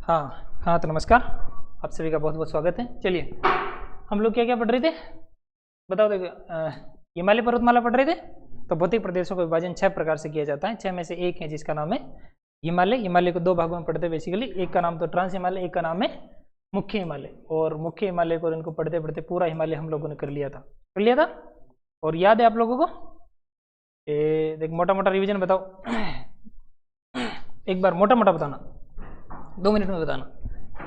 हाँ तो नमस्कार, आप सभी का बहुत बहुत स्वागत है। चलिए हम लोग क्या क्या पढ़ रहे थे बताओ। देखो हिमालय पर्वतमाला पढ़ रहे थे। तो भौतिक प्रदेशों का विभाजन 6 प्रकार से किया जाता है। 6 में से एक है जिसका नाम है हिमालय। हिमालय को 2 भागों में पढ़ते हैं बेसिकली। एक का नाम तो ट्रांस हिमालय, एक का नाम है मुख्य हिमालय। और मुख्य हिमालय को इनको पढ़ते पढ़ते पूरा हिमालय हम लोगों ने कर लिया था। और याद है आप लोगों को? देख मोटा मोटा रिविजन बताओ। एक बार मोटा मोटा बताना, 2 मिनट में बताना।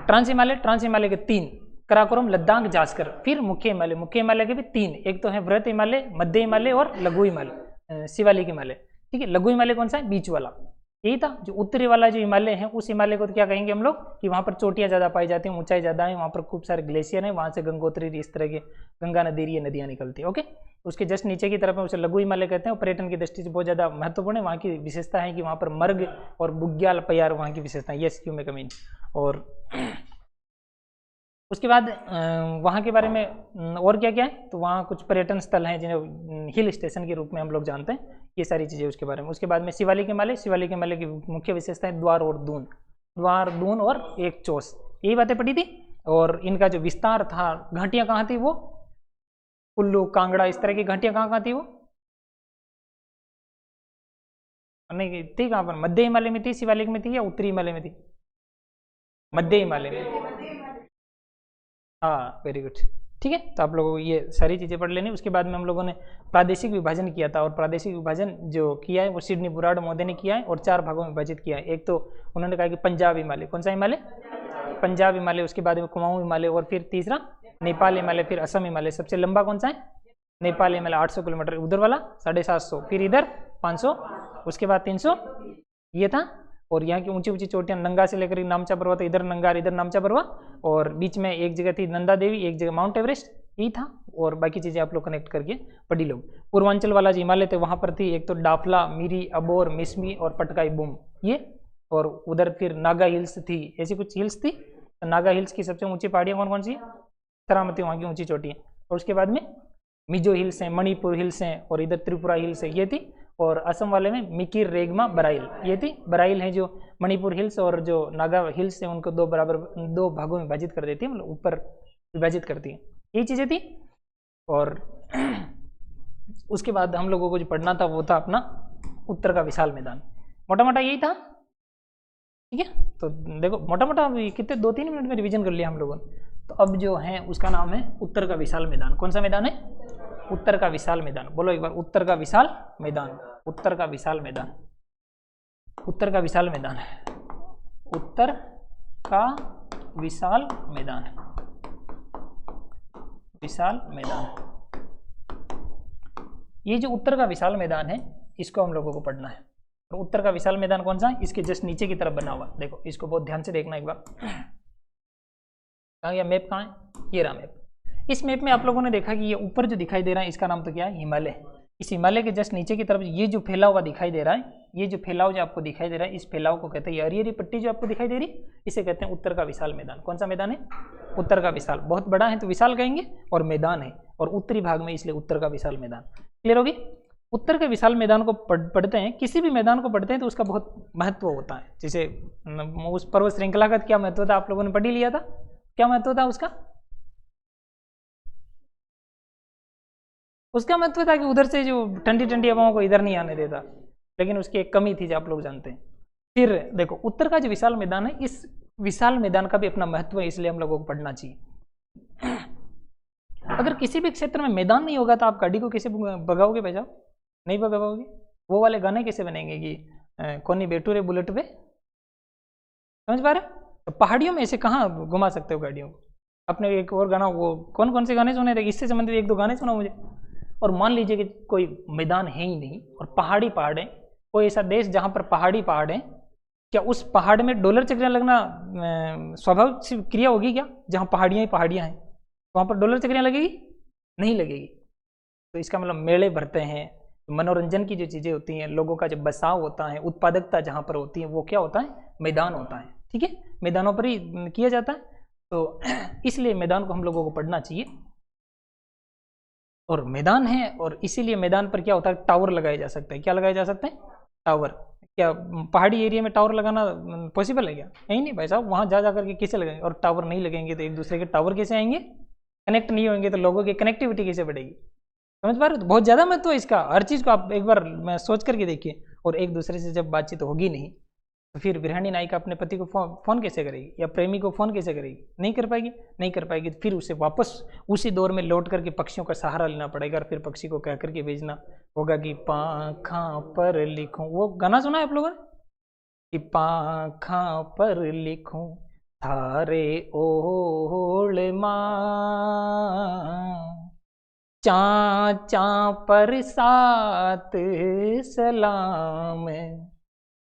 ट्रांस हिमालय के 3, कराकोरम, लद्दाख, जास्कर। फिर मुख्य हिमालय के भी 3, एक तो है बृहत हिमालय, मध्य हिमालय और लघु हिमालय, शिवालिक हिमालय। ठीक है, लघु हिमालय कौन सा है? बीच वाला। यही था। जो उत्तरी वाला जो हिमालय है उस हिमालय को तो क्या कहेंगे हम लोग कि वहाँ पर चोटियाँ ज़्यादा पाई जाती हैं, ऊंचाई ज़्यादा है, वहाँ पर खूब सारे ग्लेशियर हैं, वहाँ से गंगोत्री इस तरह के गंगा नदी ये नदियाँ निकलती है। ओके, उसके जस्ट नीचे की तरफ में उसे लघु हिमालय कहते हैं। और पर्यटन की दृष्टि से बहुत ज़्यादा महत्वपूर्ण है। वहाँ की विशेषता है कि वहाँ पर मर्ग और बुग्याल पयार वहाँ की विशेषता है। यस क्यों में कमी। और उसके बाद वहाँ के बारे में और क्या क्या है, तो वहाँ कुछ पर्यटन स्थल हैं जिन्हें हिल स्टेशन के रूप में हम लोग जानते हैं। ये सारी चीज़ें उसके बारे में। उसके बाद में शिवालिक हिमालय की मुख्य विशेषता है द्वार दून और एक चोस। यही बातें पढ़ी थी। और इनका जो विस्तार था, घाटियाँ कहाँ थी वो? कुल्लू, कांगड़ा, इस तरह की घाटियाँ कहाँ थी वो? नहीं थी कहाँ पर? मध्य हिमालय में थी, शिवालिक में थी या उत्तरी हिमालय में थी? मध्य हिमालय में। हाँ वेरी गुड। ठीक है, तो आप लोगों को ये सारी चीज़ें पढ़ लेनी। उसके बाद में हम लोगों ने प्रादेशिक विभाजन किया था। और प्रादेशिक विभाजन जो किया है वो सिडनी बुराड़ महोदय ने किया है और 4 भागों में विभाजित किया है। एक तो उन्होंने कहा कि पंजाब हिमालय। कौन सा हिमालय? पंजाब हिमालय। उसके बाद में कुमाऊं हिमालय। और फिर तीसरा नेपाल हिमालय, फिर असम हिमालय। सबसे लंबा कौन सा है? नेपाल हिमालय, 800 किलोमीटर। उधर वाला 750, फिर इधर 500, उसके बाद 300 ये था। और यहाँ की ऊंची ऊंची चोटियाँ नंगा से लेकर नामचा पर्वत, इधर नंगा इधर नामचा पर्वत। और बीच में एक जगह थी नंदा देवी, एक जगह माउंट एवरेस्ट, यही था। और बाकी चीज़ें आप लोग कनेक्ट करके पढ़ी लो। पूर्वांचल वाला जो हिमालय थे वहाँ पर थी एक तो डाफला, मिरी, अबोर, मिसमी और पटकाई बूम ये। और उधर फिर नागा हिल्स थी, ऐसी कुछ हिल्स थी। तो नागा हिल्स की सबसे ऊंची पहाड़ियाँ कौन कौन सी? सरामती, वहाँ की ऊंची चोटियाँ। और उसके बाद में मिजो हिल्स हैं, मणिपुर हिल्स हैं, और इधर त्रिपुरा हिल्स है, ये थी। और असम वाले में मिकिर, रेगमा, बराइल, ये थी। बराइल है जो मणिपुर हिल्स, और जो नागा हिल्स है उनको 2 भागों में विभाजित कर देती है, मतलब ऊपर विभाजित करती है। यही चीज़ें थी। और उसके बाद हम लोगों को जो पढ़ना था वो था अपना उत्तर का विशाल मैदान। मोटा मोटा यही था। ठीक है, तो देखो मोटा मोटा कितने 2-3 मिनट में रिवीजन कर लिया हम लोगों ने। तो अब जो है उसका नाम है उत्तर का विशाल मैदान। कौन सा मैदान है? उत्तर का विशाल मैदान। बोलो एक बार, उत्तर का विशाल मैदान। उत्तर का विशाल मैदान। उत्तर का विशाल मैदान। उत्तर का विशाल मैदान। विशाल मैदान। ये जो उत्तर का विशाल मैदान है इसको हम लोगों को पढ़ना है। और उत्तर का विशाल मैदान कौन सा है? इसके जस्ट नीचे की तरफ बना हुआ। देखो इसको बहुत ध्यान से देखना एक बार। कहाँ गया मैप? कहाँ है? ये रहा मैप। इस मैप में आप लोगों ने देखा कि ये ऊपर जो दिखाई दे रहा है इसका नाम तो क्या है? हिमालय। इस हिमालय के जस्ट नीचे की तरफ ये जो फैला हुआ दिखाई दे रहा है, ये जो फैलाव जो आपको दिखाई दे रहा है, इस फैलाव को कहते हैं, ये हरी हरी पट्टी जो आपको दिखाई दे रही इसे कहते हैं उत्तर का विशाल मैदान। कौन सा मैदान है? उत्तर का विशाल। बहुत बड़ा है तो विशाल कहेंगे, और मैदान है और उत्तरी भाग में, इसलिए उत्तर का विशाल मैदान। क्लियर होगी? उत्तर के विशाल मैदान को पढ़ते हैं, किसी भी मैदान को पढ़ते हैं तो उसका बहुत महत्व होता है। जैसे उस पर्वत श्रृंखला का क्या महत्व था आप लोगों ने पढ़ ही लिया था। क्या महत्व था उसका? उसका महत्व था कि उधर से जो ठंडी ठंडी हवाओं को इधर नहीं आने देता। लेकिन उसकी एक कमी थी जो आप लोग जानते हैं। फिर देखो उत्तर का जो विशाल मैदान है, इस विशाल मैदान का भी अपना महत्व है, इसलिए हम लोगों को पढ़ना चाहिए। अगर किसी भी क्षेत्र में मैदान नहीं होगा तो आप गाड़ी को कैसे भगाओगे? भेजाओ नहीं भगा पाओगे। वो वाले गाने कैसे बनेंगे कि कोनी बेटू रे बुलेट पे? समझ पा रहे? तो पहाड़ियों में ऐसे कहाँ घुमा सकते हो गाड़ियों को? अपने एक और गाना, वो कौन कौन से गाने सुने थे? इससे संबंधित 1-2 गाने सुना मुझे। और मान लीजिए कि कोई मैदान है ही नहीं और पहाड़ है, कोई ऐसा देश जहाँ पर पहाड़ है, क्या उस पहाड़ में डॉलर चक्रियाँ लगना स्वाभाविक क्रिया होगी क्या? जहाँ पहाड़ियाँ ही पहाड़ियाँ हैं वहाँ पर डॉलर चक्रियाँ लगेगी? नहीं लगेगी। तो इसका मतलब मेले भरते हैं, मनोरंजन की जो चीज़ें होती हैं, लोगों का जब बसाव होता है, उत्पादकता जहाँ पर होती है, वो क्या होता है? मैदान होता है। ठीक है, मैदानों पर ही किया जाता है। तो इसलिए मैदान को हम लोगों को पढ़ना चाहिए। और मैदान है, और इसीलिए मैदान पर क्या होता है? टावर लगाए जा सकते हैं। क्या लगाए जा सकते हैं? टावर। क्या पहाड़ी एरिया में टावर लगाना पॉसिबल है क्या? यही नहीं भाई साहब, वहाँ जा जा करके कैसे लगाएंगे? और टावर नहीं लगेंगे तो एक दूसरे के टावर कैसे आएंगे? कनेक्ट नहीं होंगे तो लोगों की कनेक्टिविटी कैसे बढ़ेगी? समझ पा रहे हो? तो बहुत ज़्यादा महत्व है इसका, हर चीज़ को आप एक बार सोच करके देखिए। और एक दूसरे से जब बातचीत होगी नहीं तो फिर गृहिणी नायिका अपने पति को फोन कैसे करेगी, या प्रेमी को फोन कैसे करेगी? नहीं कर पाएगी, नहीं कर पाएगी। फिर उसे वापस उसी दौर में लौट करके पक्षियों का सहारा लेना पड़ेगा, और फिर पक्षी को कह करके भेजना होगा कि पाखा पर लिखूं। वो गाना सुना है आप लोगों ने कि पाखा पर लिखूं थारे ओढ़ मां, चाचा पर सात सलाम,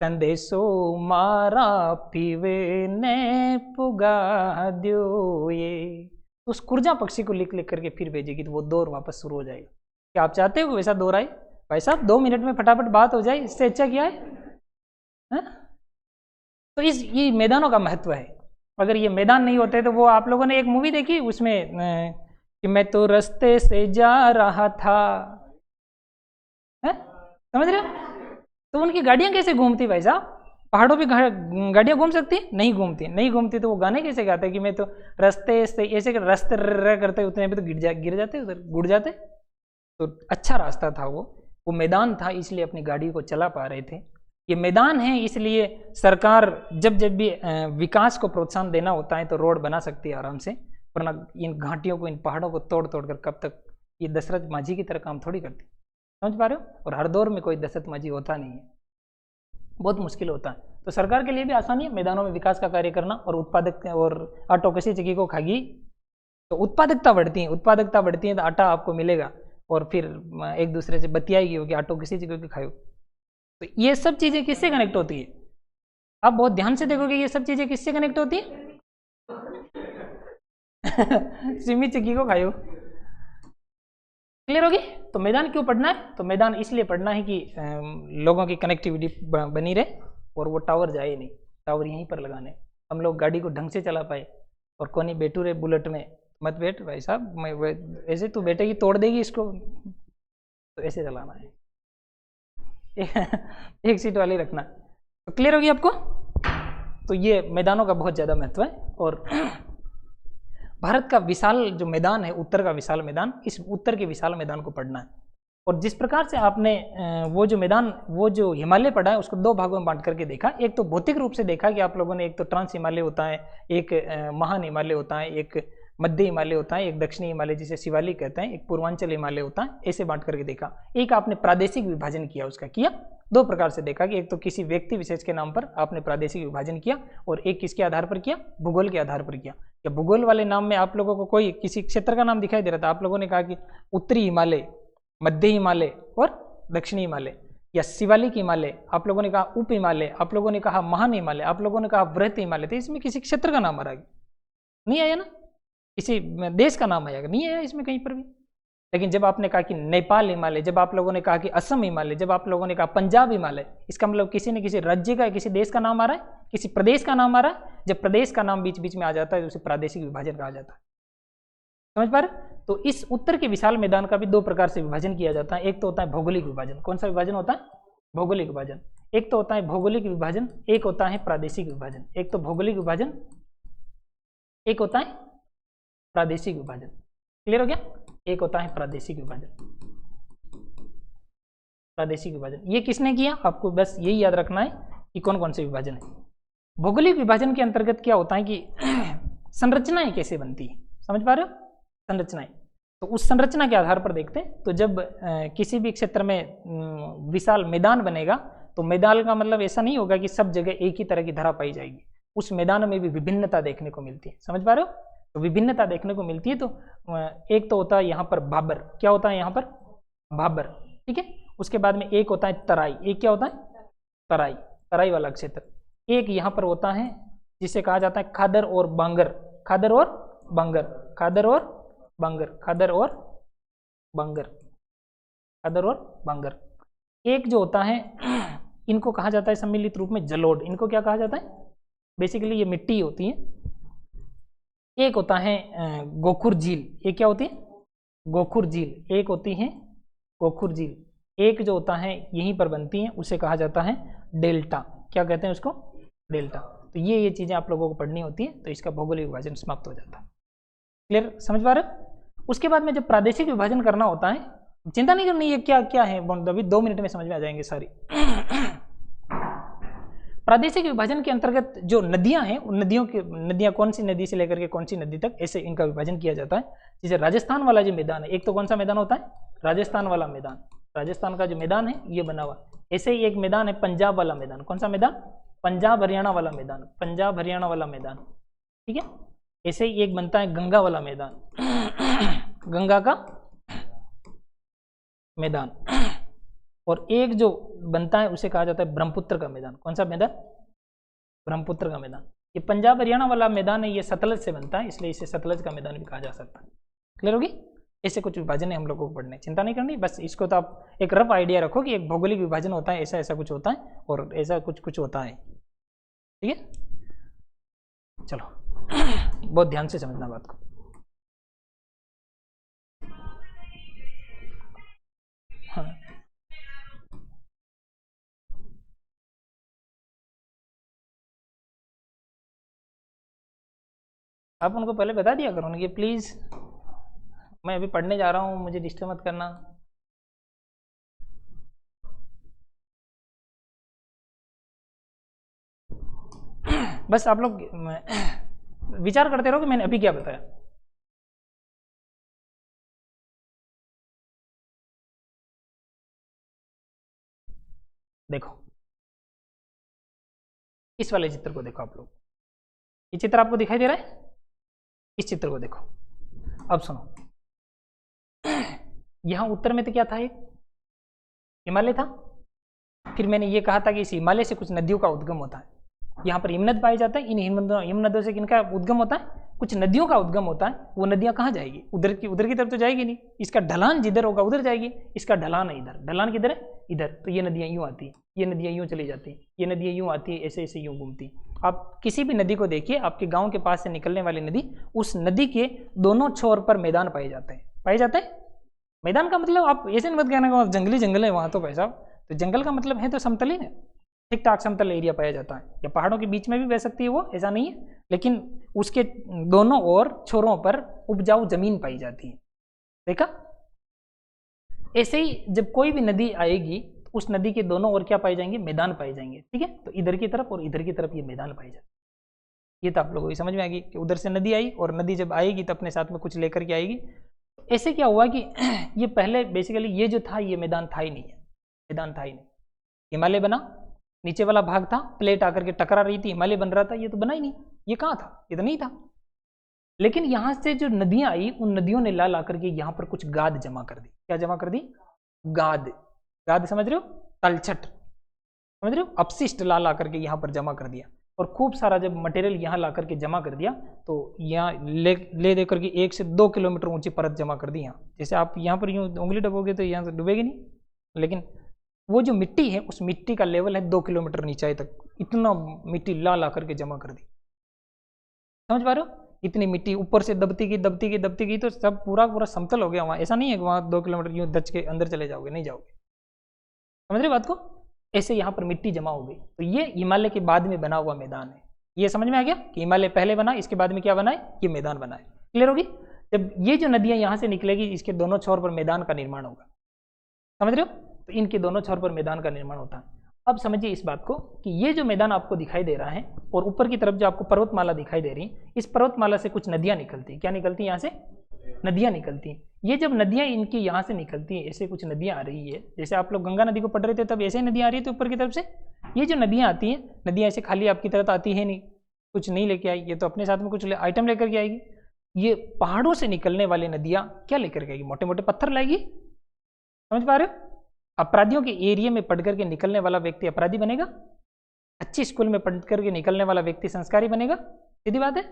संदेशो मारा पीवे ने पुगा दियो ये। उस कुर्जा पक्षी को लिख लिख करके फिर भेजेगी तो वो दौर वापस शुरू हो जाएगा। क्या आप चाहते हो वैसा दौर आए? भाई साहब 2 मिनट में फटाफट बात हो जाए, इससे अच्छा क्या है? तो ये मैदानों का महत्व है। अगर ये मैदान नहीं होते तो वो आप लोगों ने एक मूवी देखी उसमें कि मैं तो रास्ते से जा रहा था, समझ रहे हो? तो उनकी गाड़ियां कैसे घूमती भाई साहब? पहाड़ों पे गाड़ियां घूम सकती? नहीं घूमती, नहीं घूमती। तो वो गाने कैसे गाते कि मैं तो रास्ते से ऐसे रास्ते करते उतने पे तो गिर जाते उधर, गुड़ जाते। तो अच्छा रास्ता था वो मैदान था, इसलिए अपनी गाड़ी को चला पा रहे थे। ये मैदान है, इसलिए सरकार जब जब भी विकास को प्रोत्साहन देना होता है तो रोड बना सकती है आराम से, वरना इन घाटियों को, इन पहाड़ों को तोड़ तोड़ कर कब तक ये दशरथ माझी की तरह काम थोड़ी करती। समझ पा रहे हो? और हर दौर में कोई दशरथ माझी होता नहीं है, बहुत मुश्किल होता है। तो सरकार के लिए भी आसानी है मैदानों में विकास का कार्य करना। और उत्पादक और आटो किसी जगह को खागी तो उत्पादकता बढ़ती है, उत्पादकता बढ़ती है तो आटा आपको मिलेगा, और फिर एक दूसरे से बतियाएगी हो कि आटो किसी जगह की खाओ। तो ये सब चीज़ें किससे कनेक्ट होती है? आप बहुत ध्यान से देखोगे ये सब चीज़ें किससे कनेक्ट होती है? सिमी चिक्की को खाओ। क्लियर होगी? तो मैदान क्यों पढ़ना है? तो मैदान इसलिए पढ़ना है कि लोगों की कनेक्टिविटी बनी रहे और वो टावर जाए नहीं, टावर यहीं पर लगाने, हम लोग गाड़ी को ढंग से चला पाए। और कोनी बैठू रहे बुलेट में, मत बैठ भाई साहब, मैं ऐसे तू बैठेगी तोड़ देगी इसको, तो ऐसे चलाना है। एक सीट वाली रखना। तो क्लियर होगी आपको? तो ये मैदानों का बहुत ज़्यादा महत्व है। और भारत का विशाल जो मैदान है, उत्तर का विशाल मैदान, इस उत्तर के विशाल मैदान को पढ़ना है। और जिस प्रकार से आपने वो जो मैदान, वो जो हिमालय पढ़ा है उसको 2 भागों में बांट करके देखा। एक तो भौतिक रूप से देखा कि आप लोगों ने, एक तो ट्रांस हिमालय होता है, एक महान हिमालय होता है, एक मध्य हिमालय होता है, एक दक्षिणी हिमालय जिसे शिवालिक कहते हैं, एक पूर्वांचल हिमालय होता है। ऐसे बांट करके देखा। एक आपने प्रादेशिक विभाजन किया, उसका किया 2 प्रकार से देखा कि एक तो किसी व्यक्ति विशेष के नाम पर आपने प्रादेशिक विभाजन किया, और एक किसके आधार पर किया? भूगोल के आधार पर किया। या भूगोल वाले नाम में आप लोगों को कोई किसी क्षेत्र का नाम दिखाई दे रहा था? आप लोगों ने कहा कि उत्तरी हिमालय, मध्य हिमालय और दक्षिणी हिमालय, या शिवालिक हिमालय, आप लोगों ने कहा उप हिमालय, आप लोगों ने कहा महान हिमालय, आप लोगों ने कहा वृहत हिमालय। तो इसमें किसी क्षेत्र का नाम आ रहा है? नहीं आया ना? किसी देश का नाम आएगा? नहीं आया इसमें कहीं पर भी। लेकिन जब आपने कहा कि नेपाल हिमालय, जब आप लोगों ने कहा कि असम हिमालय, जब आप लोगों ने कहा पंजाब हिमालय, इसका मतलब किसी न किसी राज्य का, किसी देश का नाम आ रहा है, किसी प्रदेश का नाम आ रहा है। जब प्रदेश का नाम बीच बीच में आ जाता है तो उसे प्रादेशिक विभाजन कहा जाता है। समझ पा रहे? तो इस उत्तर के विशाल मैदान का भी 2 प्रकार से विभाजन किया जाता है। एक तो होता है भौगोलिक विभाजन। कौन सा विभाजन होता है? भौगोलिक विभाजन। एक तो होता है भौगोलिक विभाजन, एक होता है प्रादेशिक विभाजन। एक तो भौगोलिक विभाजन, एक होता है प्रादेशिक विभाजन। क्लियर हो गया? एक होता है प्रादेशिक विभाजन। प्रादेशिक विभाजन ये किसने किया? आपको बस यही याद रखना है कि कौन कौन से विभाजन है। भौगोलिक विभाजन के अंतर्गत क्या होता है कि संरचनाएं कैसे बनती है। समझ पा रहे हो? संरचनाएं, तो उस संरचना के आधार पर देखते हैं। तो जब किसी भी क्षेत्र में विशाल मैदान बनेगा तो मैदान का मतलब ऐसा नहीं होगा कि सब जगह एक ही तरह की धरा पाई जाएगी। उस मैदान में भी विभिन्नता देखने को मिलती है। समझ पा रहे हो? तो विभिन्नता देखने को मिलती है। तो एक तो होता है यहाँ पर भाबर। क्या होता है यहाँ पर? भाबर। ठीक है। उसके बाद में एक होता है तराई। एक क्या होता है? तराई, तराई वाला क्षेत्र। एक यहाँ पर होता है जिसे कहा जाता है खादर और बांगर। खादर और बांगर, खादर और बांगर, खादर और बांगर, खादर और बांगर। एक जो होता है इनको कहा जाता है सम्मिलित रूप में जलोढ़। इनको क्या कहा जाता है? बेसिकली ये मिट्टी होती है। एक होता है गोखुर झील। एक क्या होती है? गोखुर झील। एक होती है गोखुर झील। एक जो होता है यहीं पर बनती है उसे कहा जाता है डेल्टा, क्या कहते हैं उसको, डेल्टा। तो ये चीजें आप लोगों को पढ़नी होती है, तो इसका भौगोलिक विभाजन समाप्त हो जाता है। क्लियर, समझ पा रहे हो। उसके बाद में जब प्रादेशिक विभाजन करना होता है, चिंता नहीं करनी ये क्या क्या है, अभी 2 मिनट में समझ में आ जाएंगे सारी। प्रादेशिक विभाजन के अंतर्गत जो नदियां हैं, उन नदियां कौन सी नदी से लेकर के कौन सी नदी तक, ऐसे इनका विभाजन किया जाता है। जैसे राजस्थान वाला जो मैदान है, एक तो कौन सा मैदान होता है, राजस्थान वाला मैदान, राजस्थान का जो मैदान है ये बना हुआ। ऐसे ही एक मैदान है पंजाब वाला मैदान, कौन सा मैदान, पंजाब हरियाणा वाला मैदान, पंजाब हरियाणा वाला मैदान, ठीक है। ऐसे ही एक बनता है गंगा वाला मैदान, गंगा का मैदान। और एक जो बनता है उसे कहा जाता है ब्रह्मपुत्र का मैदान, कौन सा मैदान, ब्रह्मपुत्र का मैदान। ये पंजाब हरियाणा वाला मैदान है, ये सतलज से बनता है, इसलिए इसे सतलज का मैदान भी कहा जा सकता है। क्लियर होगी। ऐसे कुछ विभाजन है हम लोगों को पढ़ने, चिंता नहीं करनी, बस इसको तो आप एक रफ आइडिया रखो कि एक भौगोलिक विभाजन होता है, ऐसा ऐसा कुछ होता है और ऐसा कुछ कुछ होता है, ठीक है। चलो बहुत ध्यान से समझना बात को। हाँ, आप उनको पहले बता दिया करो कि प्लीज मैं अभी पढ़ने जा रहा हूँ, मुझे डिस्टर्ब मत करना। बस आप लोग विचार करते रहो कि मैंने अभी क्या बताया। देखो इस वाले चित्र को देखो आप लोग, ये चित्र आपको दिखाई दे रहा है, इस चित्र को देखो। अब सुनो, यहां उत्तर में तो क्या था, एक हिमालय था। फिर मैंने ये कहा था कि इस हिमालय से कुछ नदियों का उद्गम होता है, यहाँ पर हिमनद पाए जाते हैं। इन हिमनदों से किनका उद्गम होता है, कुछ नदियों का उद्गम होता है। वो नदियां कहाँ जाएगी, उधर की तरफ तो जाएगी नहीं, इसका ढलान जिधर होगा उधर जाएगी, इसका ढलान है इधर, ढलान किधर है, इधर। तो ये नदियां यूं आती है, ये नदियां यूं चली जाती है, ये नदियां यूं आती है, ऐसे ऐसे यूं घूमती। आप किसी भी नदी को देखिए, आपके गाँव के पास से निकलने वाली नदी, उस नदी के दोनों छोर पर मैदान पाए जाते हैं, पाए जाते हैं। मैदान का मतलब आप ऐसे मत कहना जंगली जंगल है वहां, तो भाई साहब तो जंगल का मतलब है तो समतल ही है, ठीक ठाक समतल एरिया पाया जाता है। या पहाड़ों के बीच में भी बह सकती है वो, ऐसा नहीं है, लेकिन उसके दोनों ओर छोरों पर उपजाऊ जमीन पाई जाती है। देखा, ऐसे ही जब कोई भी नदी आएगी तो उस नदी के दोनों ओर क्या पाए जाएंगे, मैदान पाए जाएंगे, ठीक है। तो इधर की तरफ और इधर की तरफ ये मैदान पाए जाते। ये तो आप लोगों को समझ में आएगी कि उधर से नदी आई और नदी जब आएगी तो अपने साथ में कुछ लेकर के आएगी। ऐसे क्या हुआ कि ये पहले बेसिकली ये जो था ये मैदान था ही नहीं है, मैदान था ही नहीं। हिमालय बना, नीचे वाला भाग था, प्लेट आकर के टकरा रही थी, हिमालय बन रहा था, ये तो बना ही नहीं, ये कहाँ था, ये तो नहीं था। लेकिन यहाँ से जो नदियां आई, उन नदियों ने ला आकर के यहाँ पर कुछ गाद जमा कर दी। क्या जमा कर दी, गाद, गाद समझ रहे हो, तलछट समझ रहे हो, अपशिष्ट ला आकर के यहाँ पर जमा कर दिया। और खूब सारा जब मटेरियल यहाँ ला करके जमा कर दिया तो यहाँ ले दे करके 1 से 2 किलोमीटर ऊंची परत जमा कर दी। यहाँ जैसे आप यहाँ पर यूँ उंगली डबोगे तो यहाँ से डूबेगी नहीं, लेकिन वो जो मिट्टी है उस मिट्टी का लेवल है 2 किलोमीटर नीचे तक, इतना मिट्टी ला करके जमा कर दी। समझ पा रहे हो, इतनी मिट्टी ऊपर से दबती गई तो सब पूरा समतल हो गया वहाँ। ऐसा नहीं है कि वहाँ 2 किलोमीटर यूँ दच के अंदर चले जाओगे, नहीं जाओगे। समझ रहे बात को, ऐसे यहाँ पर मिट्टी जमा हो गई। तो ये हिमालय के बाद में बना हुआ मैदान है। ये समझ में आ गया कि हिमालय पहले बना, इसके बाद में क्या बना है, ये मैदान बना है। क्लियर होगी। जब ये जो नदियां यहाँ से निकलेगी, इसके दोनों छोर पर मैदान का निर्माण होगा। समझ रहे हो, तो इनके दोनों छोर पर मैदान का निर्माण होता है। अब समझिए इस बात को कि ये जो मैदान आपको दिखाई दे रहा है और ऊपर की तरफ जो आपको पर्वतमाला दिखाई दे रही, इस पर्वतमाला से कुछ नदियां निकलती। क्या निकलती, यहाँ से नदियां निकलती। ये जब नदियां इनकी यहाँ से निकलती हैं, ऐसे कुछ नदियां आ रही है, जैसे आप लोग गंगा नदी को पढ़ रहे थे तब ऐसे ही नदियां आ रही थी ऊपर की तरफ से। ये जो नदियां आती हैं, नदियां ऐसे खाली आपकी तरफ आती है नहीं, कुछ नहीं लेके आई, ये तो अपने साथ में कुछ आइटम लेकर के आएगी। ये पहाड़ों से निकलने वाली नदियां क्या लेकर के आएगी, मोटे मोटे पत्थर लाएगी। समझ पा रहे हो, अपराधियों के एरिया में पढ़ करके निकलने वाला व्यक्ति अपराधी बनेगा, अच्छी स्कूल में पढ़ करके निकलने वाला व्यक्ति संस्कारी बनेगा, सीधी बात है।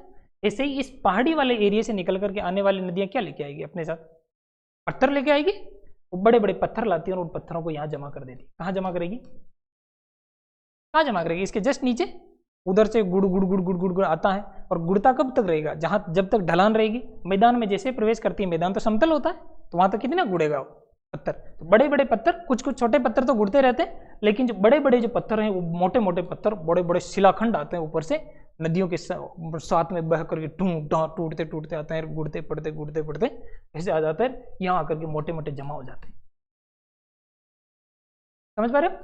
ऐसे ही इस पहाड़ी वाले एरिया से निकल करके आने वाली नदियां क्या लेके आएगी, अपने साथ पत्थर लेके आएगी। वो बड़े बड़े पत्थर लाती है और उन पत्थरों को यहाँ जमा कर देती। कहाँ जमा करेगी, कहाँ जमा करेगी, इसके जस्ट नीचे। उधर से गुड़ गुड़ गुड़ गुड़ गुड़ गुड़ आता है और गुड़ता कब तक रहेगा, जहाँ जब तक ढलान रहेगी। मैदान में जैसे प्रवेश करती है, मैदान तो समतल होता है, तो वहाँ तक कितना गुड़ेगा वो, पत्थर, तो बड़े बड़े पत्थर, कुछ कुछ छोटे पत्थर तो गुड़ते रहते हैं, लेकिन जो बड़े बड़े जो पत्थर हैं वो मोटे मोटे पत्थर, बड़े बड़े शिलाखंड आते हैं ऊपर से नदियों के साथ में बह करके टूटते टूटते आते हैं, गुड़ते पड़ते ऐसे आ जाते हैं, यहाँ आकर के मोटे मोटे जमा हो जाते हैं। समझ पा रहे हो?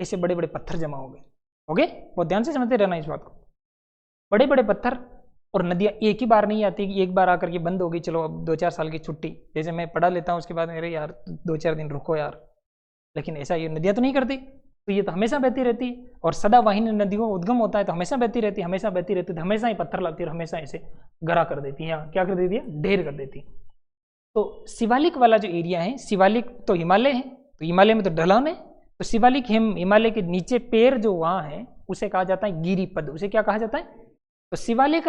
ऐसे बड़े बड़े पत्थर जमा हो गए। ओके, बहुत ध्यान से समझते रहना इस बात को। बड़े बड़े पत्थर और नदियाँ एक ही बार नहीं आती कि एक बार आकर के बंद होगी, चलो अब 2-4 साल की छुट्टी, जैसे मैं पढ़ा लेता हूँ उसके बाद मेरे यार 2-4 दिन रुको यार, लेकिन ऐसा ये नदियाँ तो नहीं करती, तो ये तो हमेशा बहती रहती है। और सदावाहिनी नदियों का उद्गम होता है तो हमेशा बहती रहती है, हमेशा बहती रहती है, तो हमेशा ही पत्थर लाती है और हमेशा ऐसे गरा कर देती है, या क्या कर देती है, ढेर कर देती है। तो शिवालिक वाला जो एरिया है, शिवालिक तो हिमालय है, तो हिमालय में तो ढलान है, तो शिवालिक हिमालय के नीचे पैर जो वहाँ है उसे कहा जाता है गिरिपद। उसे क्या कहा जाता है? तो शिवालिक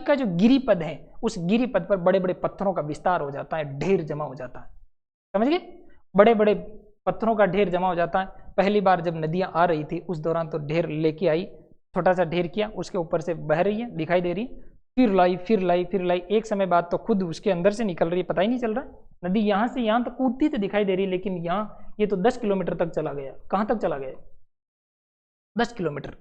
का जो गिरिपद है, उस गिरिपद पर बड़े बड़े पत्थरों का विस्तार हो जाता है, ढेर जमा हो जाता है। समझ गए? बड़े बड़े पत्थरों का ढेर जमा हो जाता है। पहली बार जब नदियाँ आ रही थी उस दौरान तो ढेर लेके आई, छोटा सा ढेर किया, उसके ऊपर से बह रही है, दिखाई दे रही, फिर लाई, एक समय बाद तो खुद उसके अंदर से निकल रही है, पता ही नहीं चल रहा। नदी यहाँ से यहाँ तक कूदती तो दिखाई दे रही है, लेकिन यहाँ ये तो 10 किलोमीटर तक चला गया। कहाँ तक चला गया? 10 किलोमीटर,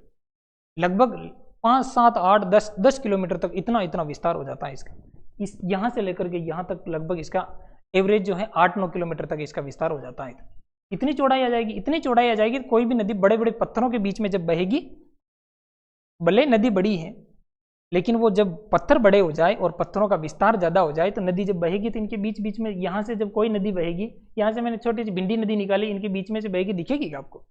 लगभग 5, 7, 8, 10 किलोमीटर तक इतना विस्तार हो जाता है इसका। इस यहाँ से लेकर के यहाँ तक लगभग इसका एवरेज जो है 8-9 किलोमीटर तक इसका विस्तार हो जाता है। इतनी चौड़ाई आ जाएगी, कोई भी नदी बड़े बड़े पत्थरों के बीच में जब बहेगी, भले नदी बड़ी है लेकिन वो जब पत्थर बड़े हो जाए और पत्थरों का विस्तार ज़्यादा हो जाए तो नदी जब बहेगी तो इनके बीच बीच में, यहाँ से जब कोई नदी बहेगी, यहाँ से मैंने छोटी सी भिंडी नदी निकाली, इनके बीच में से बहेगी, दिखेगी क्या आपको?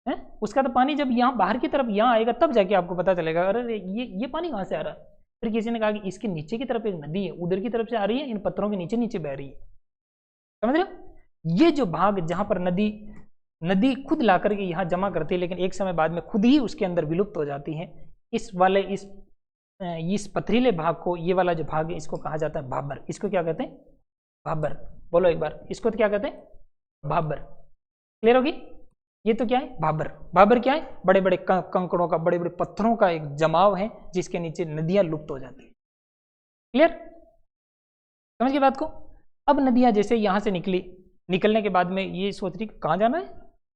है उसका तो पानी जब यहाँ बाहर की तरफ यहाँ आएगा तब जाके आपको पता चलेगा, अरे ये पानी कहाँ से आ रहा है। फिर किसी ने कहा कि इसके नीचे की तरफ एक नदी है, उधर की तरफ से आ रही है, इन पत्थरों के नीचे नीचे बह रही है। समझ रहे हो? ये जो भाग जहाँ पर नदी खुद ला करके यहाँ जमा करती है, लेकिन एक समय बाद में खुद ही उसके अंदर विलुप्त हो जाती है, इस पथरीले भाग को, ये वाला जो भाग है इसको कहा जाता है भाबर। इसको क्या कहते हैं? भाबर। बोलो एक बार, इसको तो क्या कहते हैं? भाबर। क्लियर होगी? ये तो क्या है? भाबर। भाबर क्या है? बड़े बड़े कंकड़ों का, बड़े बड़े पत्थरों का एक जमाव है जिसके नीचे नदियां लुप्त हो जाती है। क्लियर? समझ गए बात को? अब नदियां जैसे यहाँ से निकलने के बाद में ये सोच रही कहाँ जाना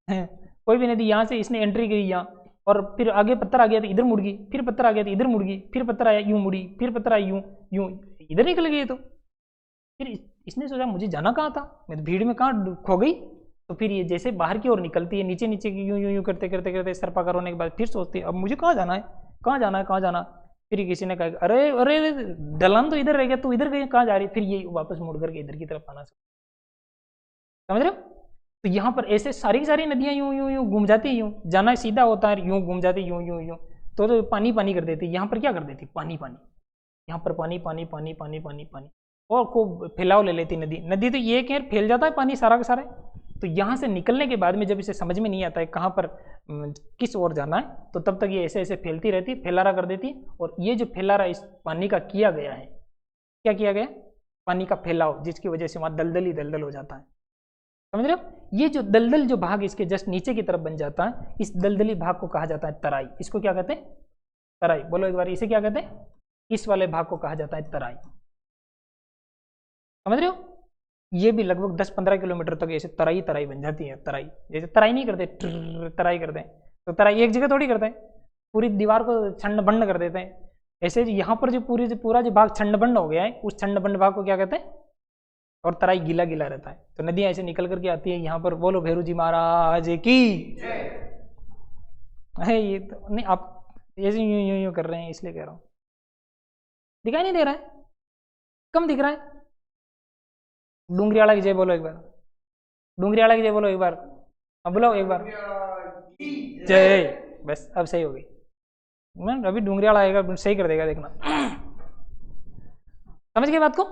है, कोई भी नदी यहाँ से इसने एंट्री करी यहाँ, और फिर आगे पत्थर आ गया तो इधर मुड़ गई, फिर पत्थर आ गया तो इधर मुड़ गई, फिर पत्थर आया यूं मुड़ी, फिर पत्थर आया यूं इधर निकल गई। तो फिर इसने सोचा मुझे जाना कहाँ था, मैं तो भीड़ में कहाँ खो गई। तो फिर ये जैसे बाहर की ओर निकलती है, नीचे नीचे यूं करते सरपाकार होने के बाद फिर सोचती है अब मुझे कहाँ जाना है। फिर किसी ने कहा अरे अरे ढलान तो इधर रह गया, तू इधर गई कहाँ जा रही, फिर ये वापस मुड़ करके इधर की तरफ आना। समझ रहे हो? तो यहाँ पर ऐसे सारी नदियाँ यूं घूम जाती है, यूं जाना सीधा होता है, यूं घूम जाती यूं तो पानी कर देती। यहाँ पर क्या कर देती? पानी, यहाँ पर पानी और खूब फैलाव ले लेती नदी। तो ये क्या फैल जाता है पानी सारा का सारा। तो यहाँ से निकलने के बाद में जब इसे समझ में नहीं आता है कहाँ पर किस ओर जाना है, तो तब तक ये ऐसे फैलती रहती, फैलारा कर देती। और ये जो फैलारा इस पानी का किया गया है, क्या किया गया? पानी का फैलाव, जिसकी वजह से वहाँ दलदल हो जाता है। समझ रहे हो? ये जो दलदल जो भाग इसके जस्ट नीचे की तरफ बन जाता है, इस दलदली भाग को कहा जाता है तराई। इसको क्या कहते हैं? तराई। बोलो एक बार, इसे क्या कहते हैं? इस वाले भाग को कहा जाता है तराई। समझ रहे हो? ये भी लगभग 10-15 किलोमीटर तक ऐसे तराई बन जाती है। तराई जैसे तराई नहीं करते, तराई करते हैं, तो तराई एक जगह थोड़ी करते हैं, पूरी दीवार को छंड बंड कर देते हैं। ऐसे यहाँ पर जो पूरा जो भाग छंड बंड हो गया है, उस छंड बंड भाग को क्या कहते हैं? और तराई गीला रहता है। तो नदियां ऐसे निकल करके आती है यहाँ पर। बोलो भैरू जी महाराज की है। ये तो नहीं, आप ऐसे यूं कर रहे हैं इसलिए कह रहा हूँ, दिखाई नहीं दे रहा है, कम दिख रहा है। डूंगरियाला की जय बोलो एक बार, डूंगरियाला की जय बोलो एक बार, अब बोलो एक बार जय। बस अब सही हो गई। मैं अभी डूंगरियाला आएगा सही कर देगा, देखना। समझ गए बात को?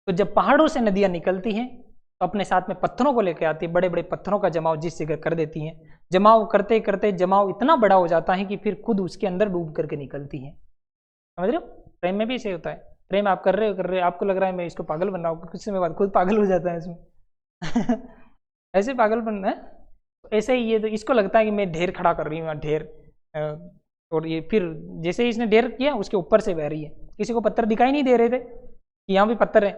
तो जब पहाड़ों से नदियां निकलती हैं तो अपने साथ में पत्थरों को लेकर आती है, बड़े बड़े पत्थरों का जमाव जिस जगह कर देती हैं। जमाव करते करते जमाव इतना बड़ा हो जाता है कि फिर खुद उसके अंदर डूब करके निकलती हैं। समझ रहे हो? प्रेम में भी ऐसे होता है। प्रेम आप कर रहे हो, आपको लग रहा है मैं इसको पागल बन रहा हूँ, कुछ समय बाद खुद पागल हो जाता है इसमें। ऐसे पागल बन है। ऐसे ही ये तो इसको लगता है कि मैं ढेर खड़ा कर रही हूँ, ढेर, और ये फिर जैसे ही इसने ढेर किया उसके ऊपर से बह रही है। किसी को पत्थर दिखाई नहीं दे रहे थे कि यहाँ भी पत्थर है,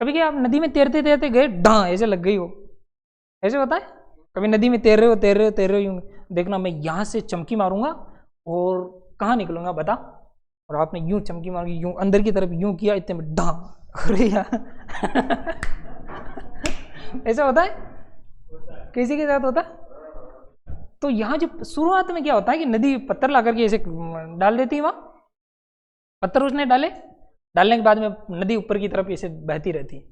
कभी क्या आप नदी में तैरते तैरते गए, ढां ऐसे लग गई हो, ऐसे होता है? कभी नदी में तैर रहे हो तैर रहे हो तैर रहे हो, यूं देखना मैं यहाँ से चमकी मारूंगा और कहाँ निकलूंगा बता, और आपने यूं चमकी मारी, यूं अंदर की तरफ यूं किया, इतने में ढां, अरे यार ऐसा होता है? किसी के साथ होता है? तो यहाँ जो शुरुआत में क्या होता है कि नदी पत्थर ला करके ऐसे डाल देती है, वहां पत्थर उसने डाले, डालने के बाद में नदी ऊपर की तरफ ऐसे बहती रहती है,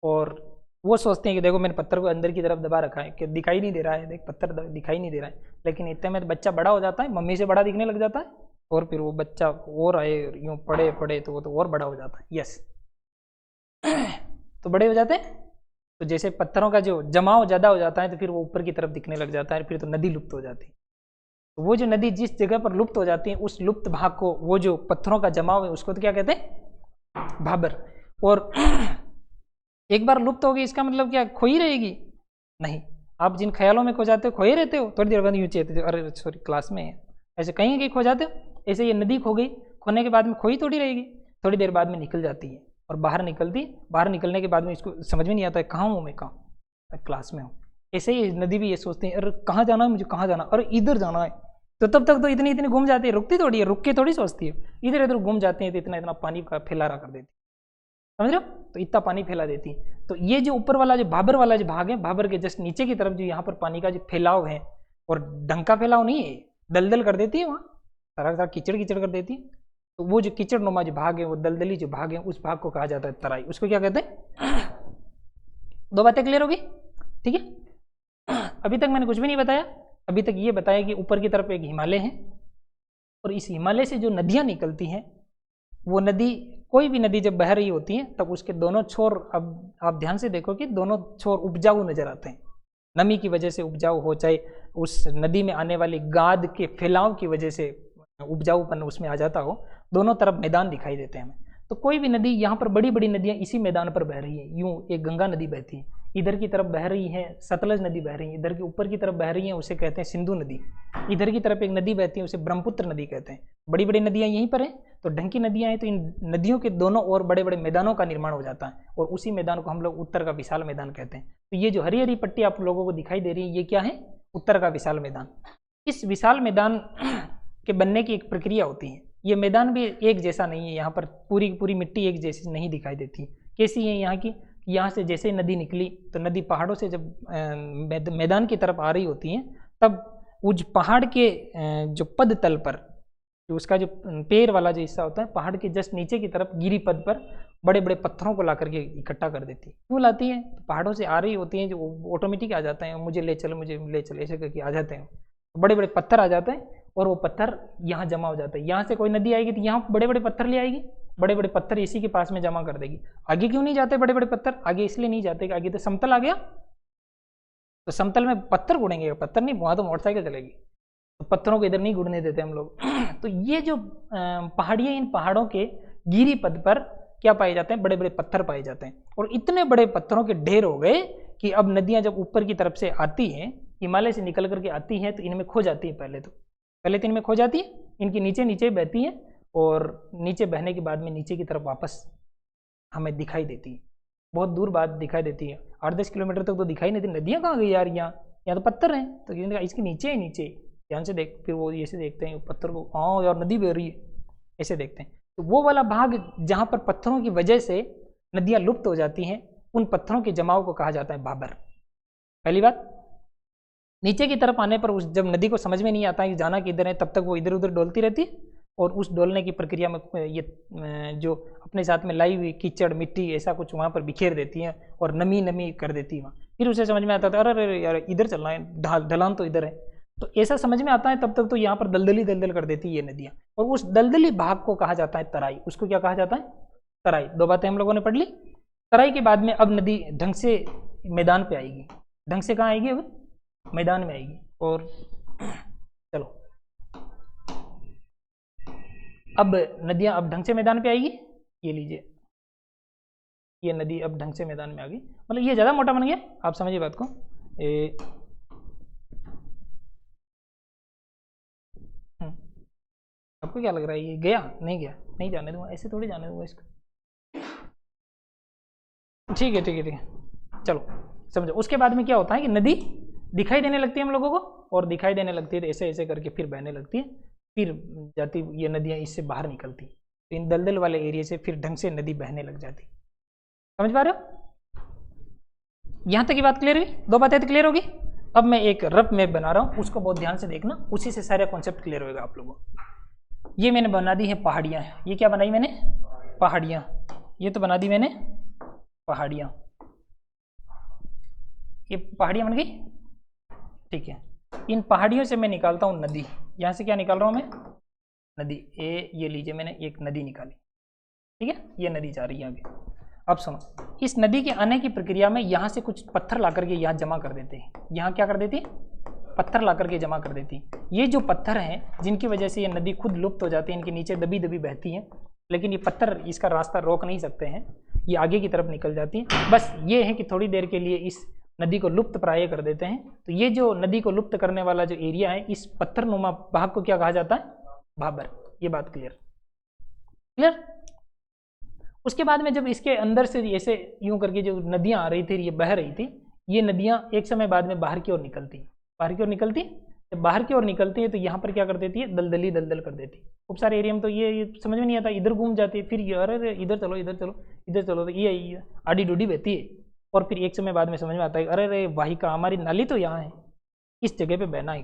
और वो सोचते हैं कि देखो मैंने पत्थर को अंदर की तरफ दबा रखा है कि दिखाई नहीं दे रहा है, देख पत्थर दिखाई नहीं दे रहा है, लेकिन इतने में बच्चा बड़ा हो जाता है, मम्मी से बड़ा दिखने लग जाता है, और फिर वो बच्चा और आए यूँ पड़े पड़े तो वो तो और बड़ा हो जाता है। यस तो बड़े हो जाते हैं, तो जैसे पत्थरों का जो जमाव ज़्यादा हो जाता है तो फिर वो ऊपर की तरफ दिखने लग जाता है, फिर तो नदी लुप्त हो जाती है। तो वो जो नदी जिस जगह पर लुप्त हो जाती है, उस लुप्त भाग को, वो जो पत्थरों का जमाव है, उसको तो क्या कहते हैं? भाबर। और एक बार लुप्त होगी इसका मतलब क्या खो ही रहेगी? नहीं, आप जिन ख्यालों में खो जाते हो खोए रहते हो, थोड़ी देर बाद यूँ चेते, अरे सॉरी क्लास में ऐसे कहीं कहीं खो जाते हो, ऐसे ये नदी खो गई, खोने के बाद में खोई थोड़ी रहेगी, थोड़ी देर बाद में निकल जाती है, और बाहर निकलती, बाहर निकलने के बाद में इसको समझ में नहीं आता है कहाँ हूँ मैं, कहाँ क्लास में हूँ। ऐसे ही नदी भी ये सोचती है, अरे कहाँ जाना है मुझे, कहाँ जाना, अरे इधर जाना है, तो तब तक तो इतनी इतनी घूम जाती है, रुकती थोड़ी है, रुक के थोड़ी सोचती है, इधर इधर घूम जाती है, तो इतना इतना पानी का फैलारा कर देती, समझ रहे हो? तो इतना पानी फैला देती है। तो ये जो ऊपर वाला जो भाबर वाला जो भाग है, भाबर के जस्ट नीचे की तरफ जो यहाँ पर पानी का जो फैलाव है, और ढंग का फैलाव नहीं है, दलदल कर देती है, वहाँ सारा सारा कीचड़ कीचड़ कर देती है, तो वो जो कीचड़ नुमा जो भाग है, वो दलदली जो भाग है, उस भाग को कहा जाता है तराई। उसको क्या कहते हैं? दो बातें क्लियर होगी? ठीक है। अभी तक मैंने कुछ भी नहीं बताया, अभी तक ये बताया कि ऊपर की तरफ एक हिमालय है, और इस हिमालय से जो नदियाँ निकलती हैं, वो नदी, कोई भी नदी जब बह रही होती है तब उसके दोनों छोर, अब आप ध्यान से देखो कि दोनों छोर उपजाऊ नजर आते हैं, नमी की वजह से उपजाऊ हो, चाहे उस नदी में आने वाली गाद के फैलाव की वजह से उपजाऊपन उसमें आ जाता हो, दोनों तरफ मैदान दिखाई देते हैं हमें। तो कोई भी नदी, यहाँ पर बड़ी बड़ी नदियाँ इसी मैदान पर बह रही है, यूँ एक गंगा नदी बहती है, इधर की तरफ बह रही है सतलज नदी बह रही है, इधर के ऊपर की तरफ बह रही है, उसे कहते हैं सिंधु नदी, इधर की तरफ एक नदी बहती है उसे ब्रह्मपुत्र नदी कहते हैं। बड़ी बड़ी नदियाँ यहीं पर हैं, तो ढंग की नदियाँ हैं, तो इन नदियों के दोनों ओर बड़े बड़े मैदानों का निर्माण हो जाता है, और उसी मैदान को हम लोग उत्तर का विशाल मैदान कहते हैं। तो ये जो हरी हरी पट्टी आप लोगों को दिखाई दे रही है, ये क्या है? उत्तर का विशाल मैदान। इस विशाल मैदान के बनने की एक प्रक्रिया होती है, ये मैदान भी एक जैसा नहीं है, यहाँ पर पूरी पूरी मिट्टी एक जैसी नहीं दिखाई देती। कैसी है यहाँ की? यहाँ से जैसे नदी निकली, तो नदी पहाड़ों से जब मैदान की तरफ आ रही होती है, तब उस पहाड़ के जो पद तल पर, जो उसका जो पैर वाला जो हिस्सा होता है, पहाड़ के जस्ट नीचे की तरफ गिरी पद पर बड़े बड़े पत्थरों को ला करके इकट्ठा कर देती है। क्यों लाती है? तो पहाड़ों से आ रही होती हैं, जो ऑटोमेटिक आ जाते हैं, मुझे ले चलो मुझे ले चलो ऐसे करके आ जाते हैं, बड़े बड़े पत्थर आ जाते हैं, और वो पत्थर यहाँ जमा हो जाता है। यहाँ से कोई नदी आएगी तो यहाँ बड़े बड़े पत्थर ले आएगी, बड़े बड़े पत्थर इसी के पास में जमा कर देगी। आगे क्यों नहीं जाते बड़े बड़े पत्थर? आगे इसलिए नहीं जाते कि आगे तो समतल आ गया, तो समतल में पत्थर गुड़ेंगे, पत्थर नहीं, वहाँ तो मोटरसाइकिल चलेगी, तो पत्थरों को इधर नहीं गुड़ने देते हम लोग। तो ये जो पहाड़ियाँ, इन पहाड़ों के गिरी पद पर क्या पाए जाते हैं? बड़े बड़े पत्थर पाए जाते हैं, और इतने बड़े पत्थरों के ढेर हो गए कि अब नदियाँ जब ऊपर की तरफ से आती हैं, हिमालय से निकल करके आती हैं, तो इनमें खो जाती है। पहले तो इनमें खो जाती है, इनके नीचे नीचे बहती है, और नीचे बहने के बाद में नीचे की तरफ वापस हमें दिखाई देती है, बहुत दूर बाद दिखाई देती है, 8-10 किलोमीटर तक तो दिखाई नहीं देती। नदियाँ कहाँ गई यार? यहाँ तो पत्थर हैं, तो इसके नीचे ही नीचे, ध्यान से देख, फिर वो ऐसे देखते हैं पत्थर को, हाँ यार नदी बह रही है, ऐसे देखते हैं। तो वो वाला भाग जहाँ पर पत्थरों की वजह से नदियाँ लुप्त हो जाती हैं, उन पत्थरों के जमाव को कहा जाता है भाबर। पहली बात। नीचे की तरफ आने पर उस जब नदी को समझ में नहीं आता है कि जाना किधर है, तब तक वो इधर उधर डोलती रहती है, और उस डोलने की प्रक्रिया में ये जो अपने साथ में लाई हुई कीचड़ मिट्टी ऐसा कुछ वहाँ पर बिखेर देती है, और नमी नमी कर देती है वहाँ। फिर उसे समझ में आता था, अरे अरे यार इधर चलना है, ढलान तो इधर है, तो ऐसा समझ में आता है। तब तक तो यहाँ पर दलदली दलदल कर देती है ये नदियाँ, और उस दलदली भाग को कहा जाता है तराई। उसको क्या कहा जाता है? तराई। दो बातें हम लोगों ने पढ़ ली। तराई के बाद में अब नदी ढंग से मैदान पे आएगी। ढंग से कहाँ आएगी? अब मैदान में आएगी। और चलो अब नदियाँ अब ढंग से मैदान पे आएगी। ये लीजिए, ये नदी अब ढंग से मैदान में आ गई, मतलब ये ज़्यादा मोटा बन गया, आप समझिए बात को। आपको क्या लग रहा है ये गया? नहीं गया, नहीं जाने दूंगा, ऐसे थोड़ी जाने दूंगा इसको। ठीक है ठीक है ठीक है, चलो समझो। उसके बाद में क्या होता है कि नदी दिखाई देने लगती है हम लोगों को, और दिखाई देने लगती है तो ऐसे ऐसे करके फिर बहने लगती है, फिर जाती ये नदियाँ इससे बाहर निकलती, तो इन दलदल वाले एरिया से फिर ढंग से नदी बहने लग जाती। समझ पा रहे हो? यहाँ तक की बात क्लियर हुई? दो बातें तो क्लियर होगी। अब मैं एक रफ मैप बना रहा हूँ, उसको बहुत ध्यान से देखना, उसी से सारा कॉन्सेप्ट क्लियर होगा आप लोगों को। ये मैंने बना दी है पहाड़ियाँ। ये क्या बनाई मैंने? पहाड़ियाँ। ये तो बना दी मैंने पहाड़ियाँ। ये पहाड़ियाँ बन गई, ठीक है। इन पहाड़ियों से मैं निकालता हूँ नदी। यहाँ से क्या निकाल रहा हूँ मैं? नदी। ये लीजिए, मैंने एक नदी निकाली, ठीक है। ये नदी जा रही है आगे। अब सुनो, इस नदी के आने की प्रक्रिया में यहाँ से कुछ पत्थर ला करके यहाँ जमा कर देते हैं। यहाँ क्या कर देती है? पत्थर ला करके जमा कर देती है। ये जो पत्थर हैं जिनकी वजह से ये नदी खुद लुप्त हो जाती है, इनके नीचे दबी दबी बहती है, लेकिन ये पत्थर इसका रास्ता रोक नहीं सकते हैं, ये आगे की तरफ निकल जाती है। बस ये है कि थोड़ी देर के लिए इस नदी को लुप्त प्राय कर देते हैं। तो ये जो नदी को लुप्त करने वाला जो एरिया है, इस पत्थरनुमा भाग को क्या कहा जाता है? भाबर। ये बात क्लियर? क्लियर? उसके बाद में जब इसके अंदर से ऐसे यूं करके जो नदियां आ रही थी, ये बह रही थी, ये नदियां एक समय बाद में बाहर की ओर निकलती। बाहर की ओर निकलती, जब बाहर की ओर निकलती है तो यहाँ पर क्या कर देती है? दलदली दलदल कर देती। खूब सारे एरिया में तो ये समझ में नहीं आता, इधर घूम जाती है, फिर ये अरे इधर चलो इधर चलो इधर चलो, तो ये आडी डूडी बहती है। और फिर एक समय बाद में समझ में आता है अरे अरे वाहिका, हमारी नाली तो यहाँ है, इस जगह पे बहना है।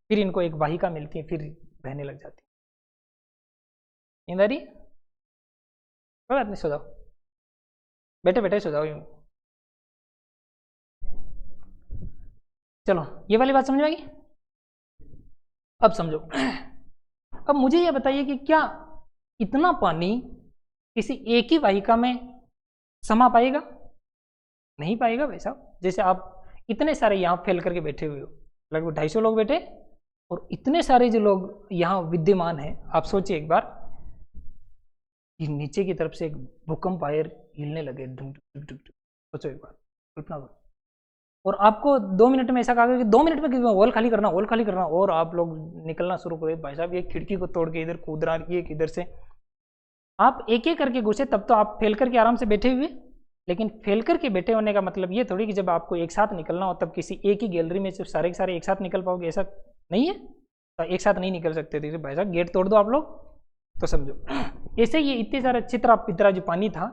फिर इनको एक वाहिका मिलती है, फिर बहने लग जाती है। नींद आ रही? कोई बात नहीं, सो जाओ, बैठे बैठे सो जाओ यूं। चलो ये वाली बात समझ में आ गई? अब समझो। अब मुझे ये बताइए कि क्या इतना पानी किसी एक ही वाहिका में समा पाएगा? नहीं पाएगा भाई साहब। जैसे आप इतने सारे यहाँ फैल करके बैठे हुए हो, लगभग 250 लोग बैठे, और इतने सारे जो लोग यहाँ विद्यमान हैं, आप सोचिए एक बार कि नीचे की तरफ से एक भूकंप आयर हिलने लगे, सोचो एक बार, कल्पना करो। और आपको 2 मिनट में ऐसा कहा कि 2 मिनट में वॉल खाली करना, वॉल खाली करना, और आप लोग निकलना शुरू करें। भाई साहब, ये खिड़की को तोड़ के इधर कूद रहा, ये इधर से आप एक एक करके घुसे, तब तो आप फैल करके आराम से बैठे हुए। लेकिन फैल करके बैठे होने का मतलब ये थोड़ी कि जब आपको एक साथ निकलना हो तब किसी एक ही गैलरी में सिर्फ सारे के सारे एक साथ निकल पाओगे, ऐसा नहीं है। तो एक साथ नहीं निकल सकते थे भाई साहब, गेट तोड़ दो आप लोग। तो समझो ऐसे ये इतने सारा चित्रा पितरा जो पानी था,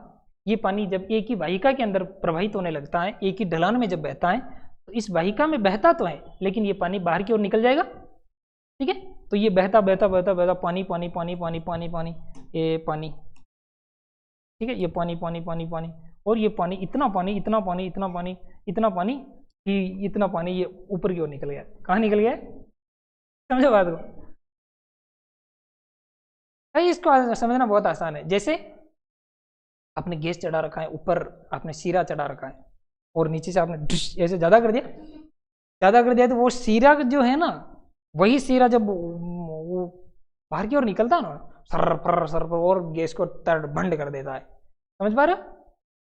ये पानी जब एक ही वाहिका के अंदर प्रवाहित होने लगता है, एक ही ढलान में जब बहता है, तो इस वाहिका में बहता तो है, लेकिन ये पानी बाहर की ओर निकल जाएगा, ठीक है। तो ये बहता बहता बहता बहता पानी पानी पानी पानी पानी पानी, ये पानी, ठीक है, ये पानी पानी पानी पानी, और ये पानी इतना पानी इतना पानी इतना पानी इतना पानी कि इतना पानी ये ऊपर की ओर निकल गया। कहाँ निकल गया? समझो बात को भाई, इसको समझना बहुत आसान है। जैसे आपने गैस चढ़ा रखा है, ऊपर आपने शीरा चढ़ा रखा है, और नीचे से आपने ऐसे ज़्यादा कर दिया, तो वो शीरा जो है ना, वही शीरा जब वो बाहर की ओर निकलता है ना, सर पर और गैस को बंद कर देता है। समझ पा रहे हो?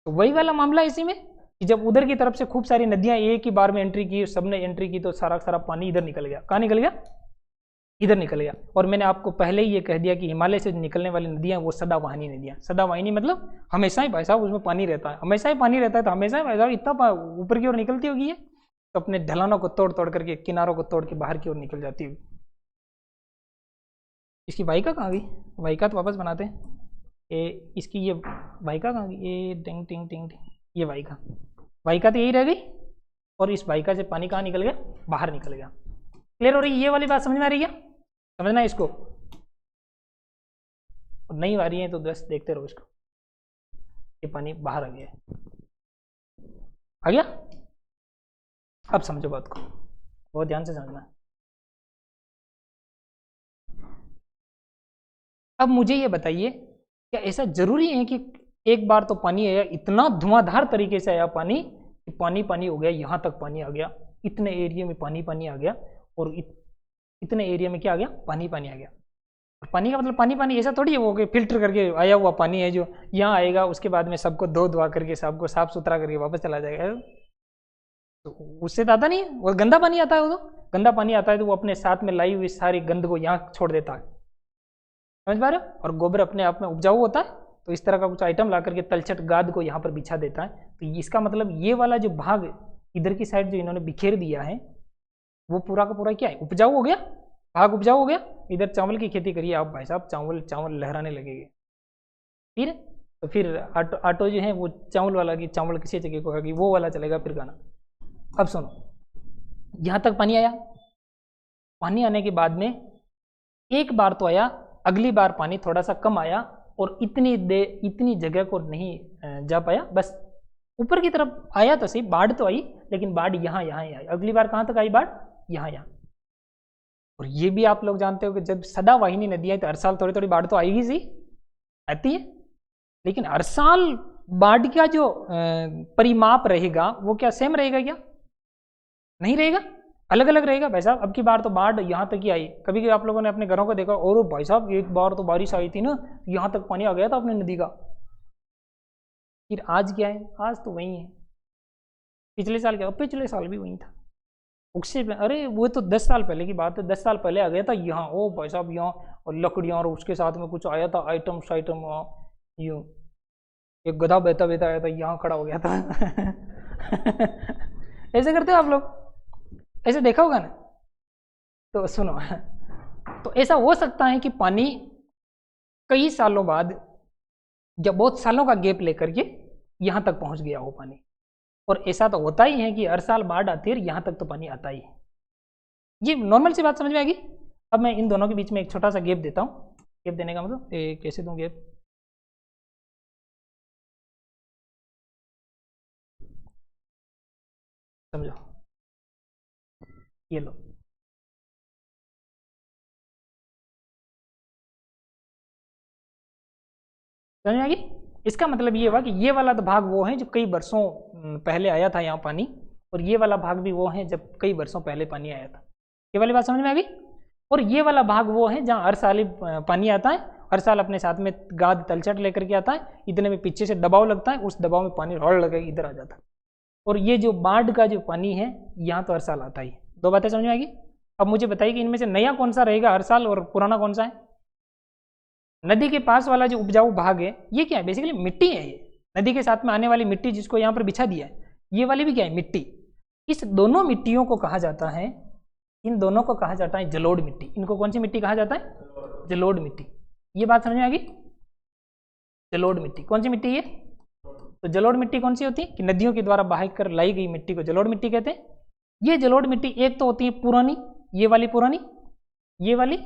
तो वही वाला मामला है इसी में कि जब उधर की तरफ से खूब सारी नदियां एक ही बार में एंट्री की, सबने एंट्री की, तो सारा सारा पानी इधर निकल गया। कहाँ निकल गया? इधर निकल गया। और मैंने आपको पहले ही ये कह दिया कि हिमालय से निकलने वाली नदियां वो सदावाहिनी नदियां। सदावाहिनी मतलब हमेशा ही भाई साहब उसमें पानी रहता है, हमेशा ही पानी रहता है, तो हमेशा ही भाई साहब इतना ऊपर की ओर निकलती होगी ये, तो अपने ढलानों को तोड़ तोड़ करके, किनारों को तोड़ के बाहर की ओर निकल जाती होगी। इसकी वाहिका कहाँ गई? वाहिका तो वापस बनाते हैं। इसकी ये वाहिका कहाँ गई? ये टिंग टिंग टिंग टिंग, ये वाहिका तो यही रह गई, और इस वाहिका से पानी कहाँ निकल गया? बाहर निकल गया। क्लियर हो रही है ये वाली बात? समझ में आ रही है? समझना है इसको, और नहीं आ रही है तो बस देखते रहो इसको। ये पानी बाहर आ गया है, आ गया? अब समझो बात को, बहुत ध्यान से समझना। अब मुझे ये बताइए, क्या ऐसा जरूरी है कि एक बार तो पानी आया, इतना धुआंधार तरीके से आया पानी कि पानी पानी हो गया, यहाँ तक पानी आ गया, इतने एरिया में पानी पानी आ गया, और इतने एरिया में क्या आ गया? पानी पानी आ गया। और पानी का मतलब पानी पानी ऐसा थोड़ी है वो कि फिल्टर करके आया हुआ पानी है जो यहाँ आएगा, उसके बाद में सबको धो धुआ करके सबको साफ सुथरा करके वापस चला जाएगा। तो उससे तो आता नहीं है, वो गंदा पानी आता है। वो तो गंदा पानी आता है तो वो अपने साथ में लाई हुई सारी गंद को यहाँ छोड़ देता है। समझ पा रहे हो? और गोबर अपने आप में उपजाऊ होता है, तो इस तरह का कुछ आइटम ला करके तलछट गाद को यहाँ पर बिछा देता है। तो इसका मतलब ये वाला जो भाग इधर की साइड जो इन्होंने बिखेर दिया है वो पूरा का पूरा क्या है, उपजाऊ हो गया, भाग उपजाऊ हो गया। इधर चावल की खेती करिए आप भाई साहब, चावल चावल लहराने लगेंगे। फिर तो फिर ऑटो जो है वो चावल वाला की चावल किसी जगह को होगी वो वाला चलेगा फिर गाना। अब सुनो, यहाँ तक पानी आया, पानी आने के बाद में एक बार तो आया, अगली बार पानी थोड़ा सा कम आया और इतनी जगह को नहीं जा पाया, बस ऊपर की तरफ आया तो सही, बाढ़ तो आई लेकिन बाढ़ यहाँ आई। अगली बार कहाँ तक आई बाढ़, यहाँ। और ये भी आप लोग जानते हो कि जब सदावाहिनी नदियाँ तो हर साल थोड़ी थोड़ी बाढ़ तो आएगी, सी आती है, लेकिन हर साल बाढ़ का जो परिमाप रहेगा वो क्या सेम रहेगा, क्या नहीं रहेगा, अलग अलग रहेगा भाई साहब। अब की बार तो बाढ़ यहाँ तक ही आई। कभी कभी आप लोगों ने अपने घरों को देखा, और भाई साहब एक बार तो बारिश आई थी ना, यहाँ तक पानी आ गया था अपने नदी का। फिर आज क्या है, आज तो वही है, पिछले साल क्या, पिछले साल भी वही था, उससे अरे वो तो 10 साल पहले की बात है, 10 साल पहले आ गया था यहाँ, ओ भाई साहब यहाँ, और लकड़ियाँ और उसके साथ में कुछ आया था आइटम यूँ, एक गधा बहता बहता आया था, यहाँ खड़ा हो गया था। ऐसे करते हो आप लोग, ऐसे देखा होगा ना। तो सुनो, तो ऐसा हो सकता है कि पानी कई सालों बाद या बहुत सालों का गैप लेकर के यहाँ तक पहुँच गया हो पानी, और ऐसा तो होता ही है कि हर साल बाढ़ आती है, यहाँ तक तो पानी आता ही है। ये नॉर्मल सी बात समझ में आएगी। अब मैं इन दोनों के बीच में एक छोटा सा गैप देता हूँ। गैप देने का मतलब कैसे दूँ गैप, समझो, ये लो, समझ में आएगी। इसका मतलब ये हुआ कि ये वाला तो भाग वो है जो कई वर्षों पहले आया था यहाँ पानी, और ये वाला भाग भी वो है जब कई वर्षों पहले पानी आया था। ये वाली बात समझ में आ गई। और ये वाला भाग वो है जहाँ हर साल ही पानी आता है, हर साल अपने साथ में गाद तलछट लेकर के आता है, इतने में पीछे से दबाव लगता है, उस दबाव में पानी हौड़ लगा इधर आ जाता है। और ये जो बाढ़ का जो पानी है यहाँ तो हर साल आता ही है। दो बातें समझ में आएगी। अब मुझे बताइए कि इनमें से नया कौन सा रहेगा हर साल और पुराना कौन सा है। नदी के पास वाला जो उपजाऊ भाग है ये क्या है, बेसिकली मिट्टी है। ये नदी के साथ में आने वाली मिट्टी जिसको यहाँ पर बिछा दिया है, ये वाली भी क्या है, मिट्टी। इस दोनों मिट्टियों को कहा जाता है, इन दोनों को कहा जाता है जलोढ़ मिट्टी। इनको कौन सी मिट्टी कहा जाता है, जलोढ़ मिट्टी। ये बात समझ में आ गई। जलोढ़ मिट्टी कौन सी मिट्टी है, तो जलोढ़ मिट्टी कौन सी होती है कि नदियों के द्वारा बहा कर लाई गई मिट्टी को जलोढ़ मिट्टी कहते हैं। ये जलोढ़ मिट्टी एक तो होती है पुरानी, ये वाली पुरानी, ये वाली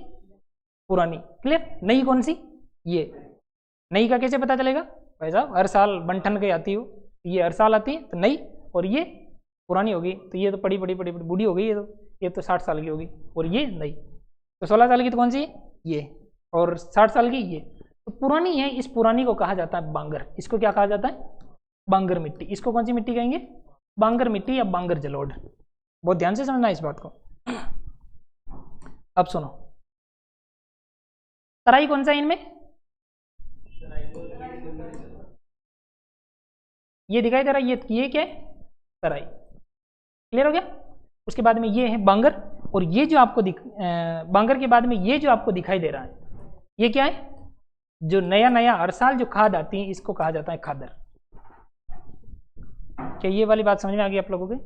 पुरानी, क्लियर। नई कौन सी, ये नई का कैसे पता चलेगा भाई साहब, हर साल बंठन के आती हो, ये हर साल आती है तो नई, और ये पुरानी होगी तो ये तो बड़ी बड़ी बड़ी बूढ़ी हो गई, ये तो 60 साल की होगी, और ये नई तो 16 साल की। तो कौन सी है, ये, और 60 साल की ये, तो पुरानी है। इस पुरानी को कहा जाता है बांगर। इसको क्या कहा जाता है, बांगर मिट्टी। इसको कौन सी मिट्टी कहेंगे, बांगर मिट्टी या बांगर जलोढ़। बहुत ध्यान से समझना इस बात को। अब सुनो, तराई कौन सा है इनमें, ये दिखाई दे रहा है, ये क्या है, तराई। क्लियर हो गया। उसके बाद में ये है बांगर, और ये जो आपको बांगर के बाद में ये जो आपको दिखाई दे रहा है ये क्या है, जो नया नया हर साल जो खाद आती है इसको कहा जाता है खादर। क्या ये वाली बात समझ में आ गई आप लोगों के,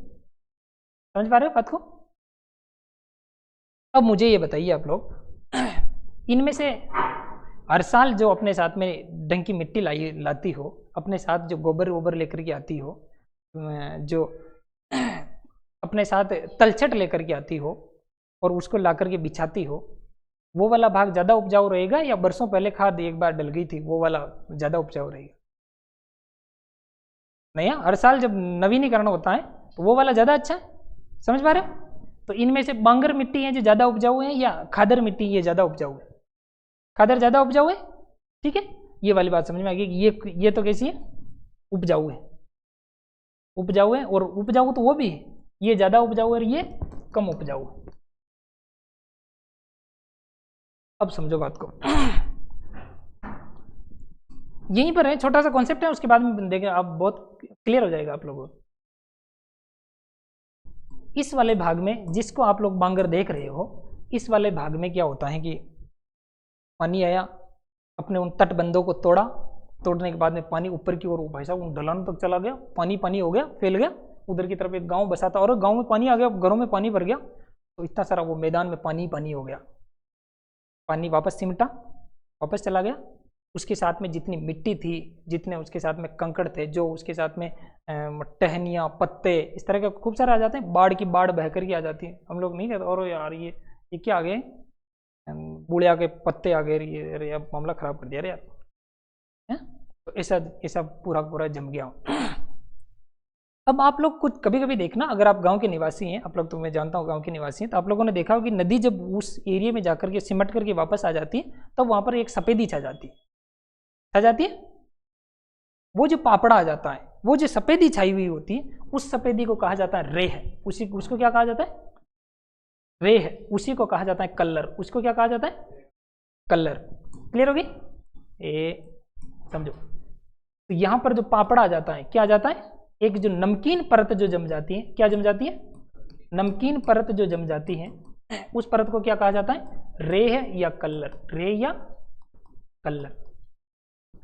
समझ पा रहे हो बात को। अब मुझे ये बताइए आप लोग, इनमें से हर साल जो अपने साथ में ढंग की मिट्टी लाती हो, अपने साथ जो गोबर वोबर लेकर के आती हो, जो अपने साथ तलछट लेकर के आती हो और उसको ला करके बिछाती हो, वो वाला भाग ज़्यादा उपजाऊ रहेगा या वर्षों पहले खाद एक बार डल गई थी वो वाला ज़्यादा उपजाऊ रहेगा। नया हर साल जब नवीनीकरण होता है तो वो वाला ज़्यादा अच्छा है, समझ पा रहे हो। तो इनमें से बांगर मिट्टी है जो ज़्यादा उपजाऊ है या खादर मिट्टी ये ज़्यादा उपजाऊ है, खादर ज़्यादा उपजाऊ है, ठीक है। ये वाली बात समझ में आ गई। ये तो कैसी है, उपजाऊ है, उपजाऊ है, और उपजाऊ तो वो भी है, ये ज़्यादा उपजाऊ है और ये कम उपजाऊ है। अब समझो बात को, यहीं पर है, छोटा सा कॉन्सेप्ट है, उसके बाद में देखें आप, बहुत क्लियर हो जाएगा आप लोगों को। इस वाले भाग में जिसको आप लोग बांगर देख रहे हो, इस वाले भाग में क्या होता है कि पानी आया, अपने उन तटबंधों को तोड़ा, तोड़ने के बाद में पानी ऊपर की ओर भाई साहब उन ढलानों तक चला गया, पानी पानी हो गया, फैल गया। उधर की तरफ एक गांव बसा था और गांव में पानी आ गया, घरों में पानी भर गया, तो इतना सारा वो मैदान में पानी पानी हो गया। पानी वापस सिमटा, वापस चला गया। उसके साथ में जितनी मिट्टी थी, जितने उसके साथ में कंकड़ थे, जो उसके साथ में टहनियाँ, पत्ते, इस तरह के खूब सारे आ जाते हैं। बाढ़ की बाढ़ बह कर के आ जाती है। हम लोग नहीं कहते और यार ये क्या आ गए, बूढ़िया के पत्ते आ गए, ये अब मामला खराब कर दिया रे यार, है? तो ऐसा पूरा जम गया। अब आप लोग कुछ कभी कभी देखना, अगर आप गांव के निवासी हैं, आप लोग, तो मैं जानता हूँ गांव के निवासी हैं, तो आप लोगों ने देखा होगा कि नदी जब उस एरिया में जाकर के सिमट करके वापस आ जाती है, तब वहाँ पर एक सफ़ेदी छा जाती है। छा जाती है, वो जो पापड़ा आ जाता है, वो जो सफ़ेदी छाई हुई होती है, उस सफ़ेदी को कहा जाता है रेह। उसको क्या कहा जाता है? रेह। उसी को कहा जाता है कलर। उसको क्या कहा जाता है? कलर। क्लियर होगी? समझो। तो यहाँ पर जो पापड़ा आ जाता है, क्या आ जाता है? एक जो नमकीन परत जो जम जाती है, क्या जम जाती है? नमकीन परत जो जम जाती है, उस परत को क्या कहा जाता है? रेह या कलर। रेह या कलर।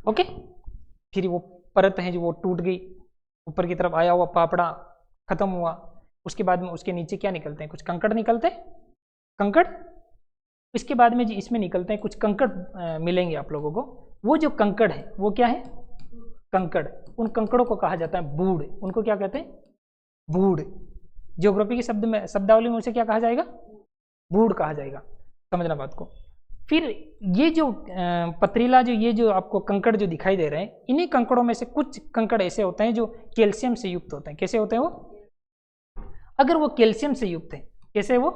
ओके। फिर वो परत है जो वो टूट गई, ऊपर की तरफ आया हुआ पापड़ा खत्म हुआ, उसके बाद में उसके नीचे क्या निकलते हैं? कुछ कंकड़ निकलते हैं, कंकड़। इसके बाद में जी इसमें निकलते हैं कुछ कंकड़, मिलेंगे आप लोगों को। वो जो कंकड़ है वो क्या है? कंकड़। उन कंकड़ों को कहा जाता है बूढ़। उनको क्या कहते हैं? बूढ़। ज्योग्राफी के शब्द में, शब्दावली में उसे क्या कहा जाएगा? बूढ़ कहा जाएगा। समझना बात को। फिर ये जो पथरीला, जो ये जो आपको कंकड़ जो दिखाई दे रहे हैं, इन्हीं कंकड़ों में से कुछ कंकड़ ऐसे होते हैं जो कैल्शियम से युक्त होते हैं। कैसे होते हैं वो? अगर वो कैल्शियम से युक्त है, कैसे वो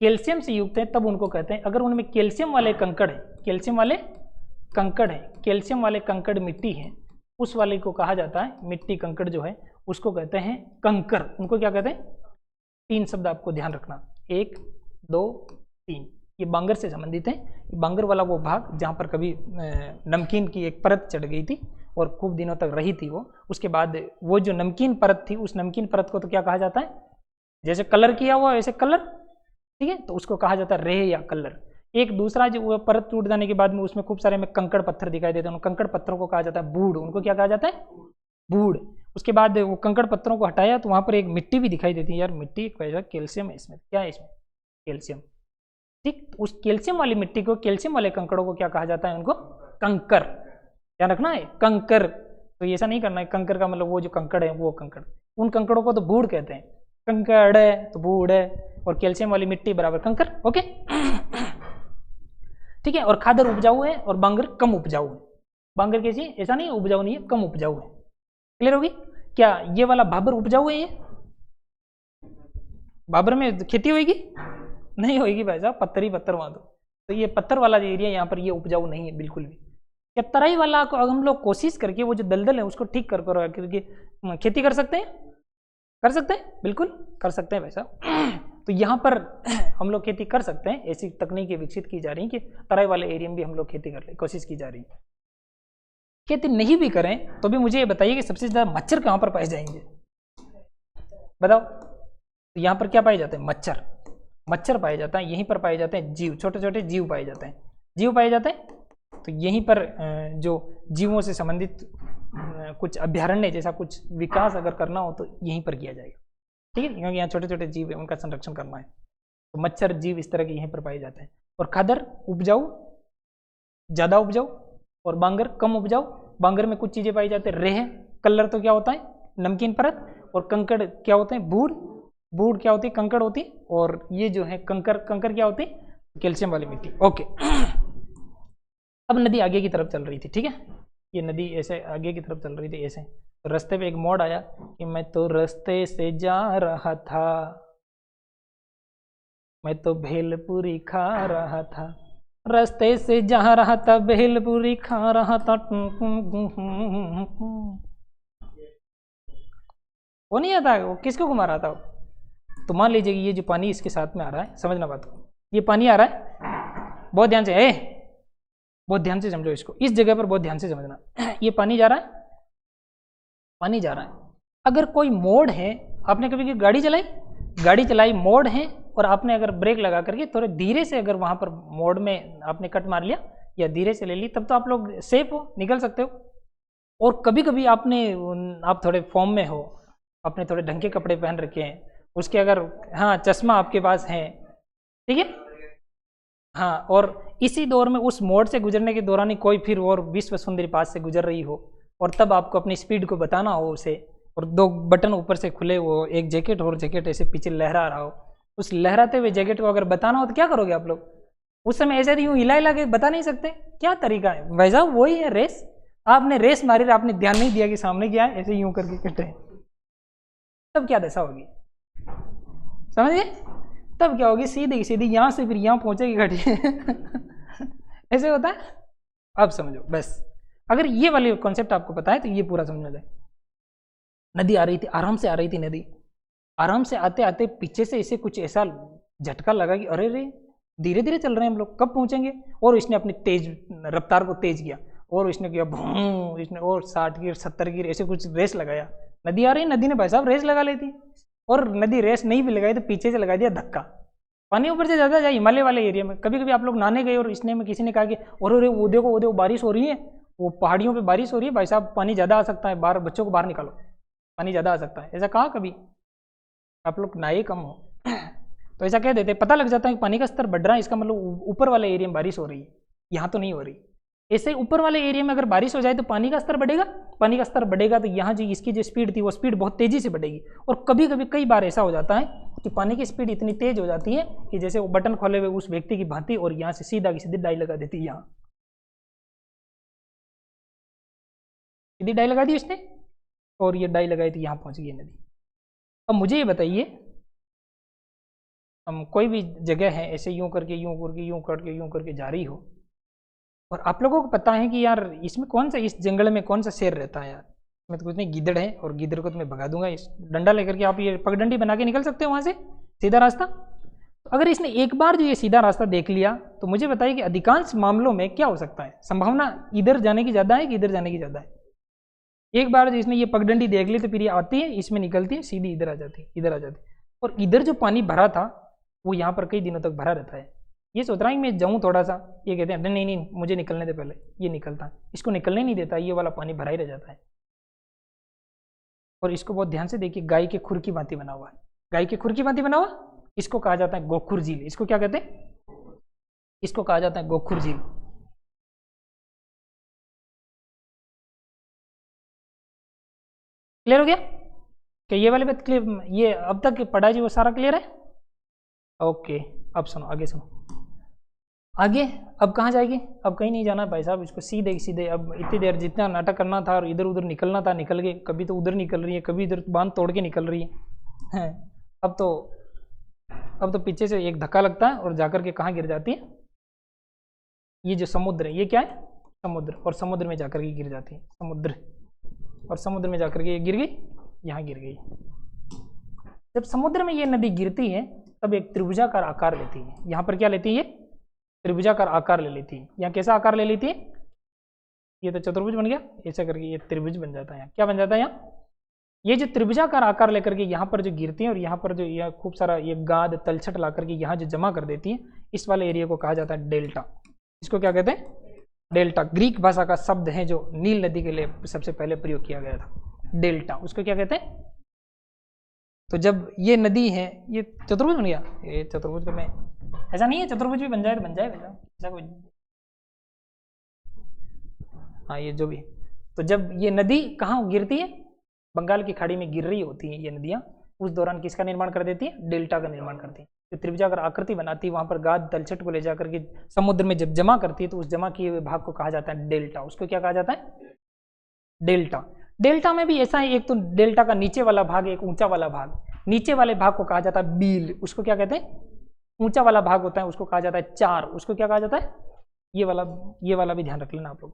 कैल्शियम से युक्त है, तब उनको कहते हैं, अगर उनमें कैल्शियम वाले कंकड़ है, कैल्शियम वाले कंकड़ है, कैल्शियम वाले कंकड़ मिट्टी है, उस वाले को कहा जाता है, मिट्टी कंकड़ जो है उसको कहते हैं कंकर। उनको क्या कहते हैं? 3 शब्द आपको ध्यान रखना, 1 2 3। ये बांगर से संबंधित है। बांगर वाला वो भाग जहाँ पर कभी नमकीन की एक परत चढ़ गई थी और खूब दिनों तक रही थी वो। उसके बाद वो जो नमकीन परत थी, उस नमकीन परत को तो क्या कहा जाता है? जैसे कलर किया हुआ वैसे कलर, ठीक है, तो उसको कहा जाता है रेह या कलर। एक दूसरा जो वो परत टूट जाने के बाद में उसमें खूब सारे में कंकड़ पत्थर दिखाई देते हैं, उन कंकड़ पत्थरों को कहा जाता है बूढ़। उनको क्या कहा जाता है? बूढ़। उसके बाद वो कंकड़ पत्थरों को हटाया तो वहाँ पर एक मिट्टी भी दिखाई देती है। यार मिट्टी वैसा कैल्शियम है इसमें, क्या है इसमें? कैल्शियम। ठीक, उस कैल्शियम वाली मिट्टी को, कैल्शियम वाले कंकड़ों को क्या कहा जाता है? उनको कंकर। ध्यान रखना है, कंकर। तो ऐसा नहीं करना है कंकर का मतलब वो जो कंकड़ है वो कंकड़। उन कंकड़ों को तो बूढ़ कहते हैं। कंकड़ है तो बूढ़ है, और कैल्शियम वाली मिट्टी बराबर कंकर। ओके। ठीक है। और खादर उपजाऊ है और बांगर कम उपजाऊ है। बांगर कैसी? ऐसा नहीं उपजाऊ नहीं है, कम उपजाऊ है। क्लियर होगी? क्या ये वाला भाबर उपजाऊ है? ये भाबर में खेती होगी? नहीं होगी भाई साहब, पत्थर ही पत्थर वहां तो ये पत्थर वाला जो एरिया यहाँ पर ये उपजाऊ नहीं है बिल्कुल भी। क्या तराई वाला को हम लोग कोशिश करके वो जो दलदल है उसको ठीक करके खेती कर सकते हैं? कर सकते हैं, बिल्कुल कर सकते हैं भाई साहब। तो यहाँ पर हम लोग खेती कर सकते हैं। ऐसी तकनीकें विकसित की जा रही हैं कि तराई वाले एरिया में भी हम लोग खेती कर ले, कोशिश की जा रही है। खेती नहीं भी करें तो भी मुझे ये बताइए कि सबसे ज़्यादा मच्छर कहाँ पर पाए जाएंगे? बताओ। तो यहाँ पर क्या पाए जाते हैं? मच्छर। मच्छर पाए जाता है, यहीं पर पाए जाते हैं जीव, छोटे छोटे जीव पाए जाते हैं। जीव पाए जाते हैं तो यहीं पर जो जीवों से संबंधित कुछ अभ्यारण्य जैसा कुछ विकास अगर करना हो तो यहीं पर किया जाएगा। ठीक है, क्योंकि यहाँ छोटे छोटे जीव है, उनका संरक्षण करना है। तो मच्छर जीव इस तरह के यहीं पर पाए जाते हैं। और खादर उपजाऊ, ज़्यादा उपजाऊ, और बांगर कम उपजाऊ। बांगर में कुछ चीज़ें पाई जाती है, रेह। कलर तो क्या होता है? नमकीन परत। और कंकड़ क्या होते हैं? बूढ़। बूढ़ क्या होती है? कंकड़ होती। और ये जो है कंकर, कंकर क्या होती? कैल्शियम वाली मिट्टी। ओके। अब नदी आगे की तरफ चल रही थी। ठीक है, ये नदी ऐसे आगे की तरफ चल रही थी ऐसे। तो रास्ते पे एक मोड़ आया कि मैं तो रास्ते से जा रहा था, मैं तो भेलपुरी खा रहा था, रास्ते से जा रहा था, भेलपुरी खा रहा था। वो नहीं आता, वो किसको घुमा रहा था? तो मान लीजिए कि ये जो पानी इसके साथ में आ रहा है, समझना बात को, ये पानी आ रहा है, बहुत ध्यान से, बहुत ध्यान से समझो इसको, इस जगह पर बहुत ध्यान से समझना। ये पानी जा रहा है, पानी जा रहा है। अगर कोई मोड़ है, आपने कभी गाड़ी चलाई, गाड़ी चलाई, मोड़ है, और आपने अगर ब्रेक लगा करके थोड़े धीरे से अगर वहां पर मोड़ में आपने कट मार लिया, या धीरे से ले ली, तब तो आप लोग सेफ हो, निकल सकते हो। और कभी कभी आप थोड़े फॉर्म में हो, आपने थोड़े ढंग के कपड़े पहन रखे हैं, उसके अगर हाँ चश्मा आपके पास है, ठीक है, हाँ, और इसी दौर में उस मोड़ से गुजरने के दौरान ही कोई फिर और विश्व सुंदरी पास से गुजर रही हो, और तब आपको अपनी स्पीड को बताना हो उसे, और 2 बटन ऊपर से खुले हो, एक जैकेट और जैकेट ऐसे पीछे लहरा रहा हो, उस लहराते हुए जैकेट को अगर बताना हो तो क्या करोगे आप लोग? उस समय ऐसे यूं हिला हिला के बता नहीं सकते, क्या तरीका है भाई साहब? वही है रेस, आपने रेस मारी, आपने ध्यान नहीं दिया कि सामने क्या है, ऐसे यूं करके कटे, तब क्या दशा होगी, समझिए? तब क्या होगी, सीधी सीधी यहाँ से फिर यहाँ पहुंचेगी घटी ऐसे होता है। अब समझो बस, अगर ये वाली कॉन्सेप्ट आपको पता है तो ये पूरा समझ जाए। नदी आ रही थी, आराम से आ रही थी नदी, आराम से आते आते पीछे से इसे कुछ ऐसा झटका लगा कि अरे रे धीरे धीरे चल रहे हैं हम लोग, कब पहुंचेंगे? और इसने अपनी तेज रफ्तार को तेज किया, और इसने किया भूं, इसने और 60 गिर 70 गिर ऐसे कुछ रेस लगाया। नदी आ रही, नदी ने भाई साहब रेस लगा लेती, और नदी रेस नहीं भी लगाई तो पीछे से लगा दिया धक्का। पानी ऊपर से ज़्यादा जाए हिमालय वाले एरिया में, कभी कभी आप लोग नहाने गए और इसने में किसी ने कहा कि और वो देखो बारिश हो रही है, वो पहाड़ियों पे बारिश हो रही है भाई साहब, पानी ज़्यादा आ सकता है, बाहर बच्चों को बाहर निकालो, पानी ज़्यादा आ सकता है, ऐसा कहा कभी? आप लोग नहाए कम हो तो ऐसा कह देते, पता लग जाता है कि पानी का स्तर बढ़ रहा है, इसका मतलब ऊपर वाले एरिया में बारिश हो रही है, यहाँ तो नहीं हो रही। ऐसे ऊपर वाले एरिया में अगर बारिश हो जाए तो पानी का स्तर बढ़ेगा, पानी का स्तर बढ़ेगा तो यहाँ जो इसकी जो स्पीड थी वो स्पीड बहुत तेजी से बढ़ेगी। और कभी कभी कई बार ऐसा हो जाता है कि पानी की स्पीड इतनी तेज हो जाती है कि जैसे वो बटन खोले हुए उस व्यक्ति की भांति, और यहाँ से सीधा की सीधी डाई लगा देती है, यहाँ सीधी डाई लगा दी उसने, और ये डाई लगाई थी, यहाँ पहुँच गई नदी। अब मुझे ये बताइए, हम कोई भी जगह है ऐसे यूं करके यूं करके यूं करके यूं करके जा रही हो, और आप लोगों को पता है कि यार इसमें कौन सा, इस जंगल में कौन सा शेर रहता है यार, मैं तो कुछ नहीं, गिद्दड़ है, और गिद्दड़ को तो मैं भगा दूंगा, इस डंडा लेकर के आप ये पगडंडी बना के निकल सकते हो वहाँ से सीधा रास्ता। तो अगर इसने एक बार जो ये सीधा रास्ता देख लिया तो मुझे बताइए कि अधिकांश मामलों में क्या हो सकता है, संभावना इधर जाने की ज़्यादा है कि इधर जाने की ज़्यादा है? एक बार जो इसने ये पगडंडी देख ली तो फिर ये आती है, इसमें निकलती है, सीधी इधर आ जाती है, इधर आ जाती है, और इधर जो पानी भरा था वो यहाँ पर कई दिनों तक भरा रहता है। ये सोच रहा है कि मैं जाऊँ थोड़ा सा, ये कहते हैं नहीं नहीं मुझे निकलने दे पहले, ये निकलता है, इसको निकलने नहीं देता, ये वाला पानी भरा ही रह जाता है। और इसको बहुत ध्यान से देखिए, गाय के खुर की भांति बना हुआ है, गाय के खुर की भांति बना हुआ, इसको कहा जाता है गोखुर झील। इसको क्या कहते हैं? इसको कहा जाता है गोखुर झील। क्लियर हो गया कि ये वाली बात क्लियर, ये अब तक पढ़ा जी वो सारा क्लियर है? ओके, अब सुनो, आगे सुनो, आगे अब कहाँ जाएगी? अब कहीं नहीं जाना भाई साहब, इसको सीधे सीधे, अब इतनी देर जितना नाटक करना था और इधर उधर निकलना था निकल गए, कभी तो उधर निकल रही है, कभी इधर बांध तोड़ के निकल रही है। अब तो पीछे से एक धक्का लगता है और जाकर के कहाँ गिर जाती है? ये जो समुद्र है, ये क्या है? समुद्र, और समुद्र में जाकर के गिर जाती है, समुद्र, और समुद्र में जाकर के ये गिर गई, यहाँ गिर गई। जब समुद्र में ये नदी गिरती है तब एक त्रिभुजाकार आकार लेती है। यहाँ पर क्या लेती है? त्रिभुजाकार आकार ले लेती है। यहाँ कैसा आकार ले लेती है? ये तो चतुर्भुज बन गया, ऐसा करके ये त्रिभुज बन जाता है। यहाँ क्या बन जाता है? यहाँ ये जो त्रिभुजाकार आकार लेकर के यहाँ पर जो गिरती है और यहाँ पर जो यह खूब सारा ये गाद तलछट ला करके यहाँ जो जमा कर देती है, इस वाले एरिया को कहा जाता है डेल्टा। इसको क्या कहते हैं? डेल्टा। ग्रीक भाषा का शब्द है जो नील नदी के लिए सबसे पहले प्रयोग किया गया था, डेल्टा। उसको क्या कहते हैं? तो जब ये नदी है, ये चतुर्भुज बन गया, ये चतुर्भुज में ऐसा नहीं है, चतुर्भुज भी बन जाए तो बन जाए ऐसा कोई, हाँ ये जो भी। तो जब ये नदी कहाँ गिरती है? बंगाल की खाड़ी में गिर रही होती है ये नदियाँ, उस दौरान किसका निर्माण कर देती है? डेल्टा का निर्माण करती है। तो त्रिभुजाकार आकृति बनाती है, वहाँ पर गाद तलछट को ले जाकर के समुद्र में जब जमा करती है तो उस जमा किए हुए भाग को कहा जाता है डेल्टा। उसको क्या कहा जाता है? डेल्टा। डेल्टा में भी ऐसा है, एक तो डेल्टा का नीचे वाला भाग, एक ऊंचा वाला भाग। नीचे वाले भाग को कहा जाता है बील। उसको क्या कहते हैं? ऊंचा वाला भाग होता है उसको कहा जाता है चार। उसको क्या कहा जाता है? ये वाला भी ध्यान रख लेना आप लोग।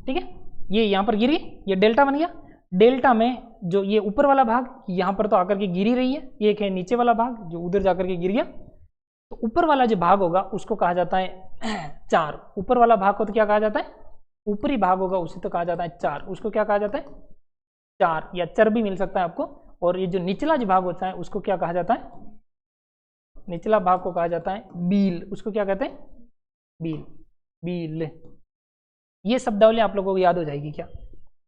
ठीक है, ये यहाँ पर गिरी, ये डेल्टा बन गया। डेल्टा में जो ये ऊपर वाला भाग यहाँ पर तो आकर के गिरी रही है, एक है नीचे वाला भाग जो उधर जाकर के गिर गया। तो ऊपर वाला जो भाग होगा उसको कहा जाता है चार। ऊपर वाला भाग को तो क्या कहा जाता है? ऊपरी भाग होगा उसे तो कहा जाता है चार। उसको क्या कहा जाता है? चार, या चर भी मिल सकता है आपको। और ये जो निचला जो भाग होता है उसको क्या कहा जाता है? निचला भाग को कहा जाता है बील। उसको क्या कहते हैं? बील। बील। ये शब्दावली आप लोगों को याद हो जाएगी क्या?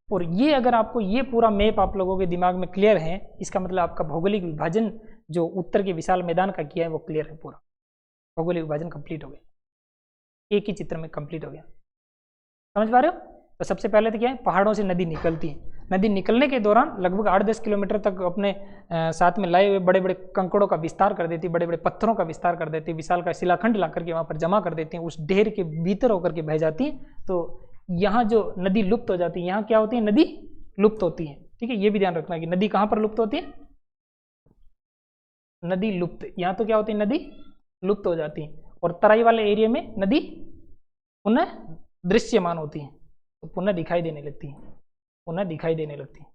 और ये अगर आपको ये पूरा मैप आप लोगों के दिमाग में क्लियर है, इसका मतलब आपका भौगोलिक विभाजन जो उत्तर के विशाल मैदान का किया है वो क्लियर है, पूरा भौगोलिक विभाजन कंप्लीट हो गया, एक ही चित्र में कंप्लीट हो गया। समझ पा रहे हो? तो सबसे पहले तो क्या है, पहाड़ों से नदी निकलती है। नदी निकलने के दौरान लगभग 8-10 किलोमीटर तक अपने साथ में लाए हुए बड़े बड़े कंकड़ों का विस्तार कर देती है, बड़े बड़े पत्थरों का विस्तार कर देती है, विशाल का शिलाखंड ला करके वहाँ पर जमा कर देती हैं, उस ढेर के भीतर होकर के बह जाती है। तो यहाँ जो नदी लुप्त हो जाती है, यहाँ क्या होती है? नदी लुप्त होती है। ठीक है, ये भी ध्यान रखना कि नदी कहाँ पर लुप्त होती है? नदी लुप्त। यहाँ तो क्या होती है? नदी लुप्त हो जाती है। और तराई वाले एरिया में नदी पुनः दृश्यमान होती है, तो पुनः दिखाई देने लगती है, पुनः दिखाई देने लगती है।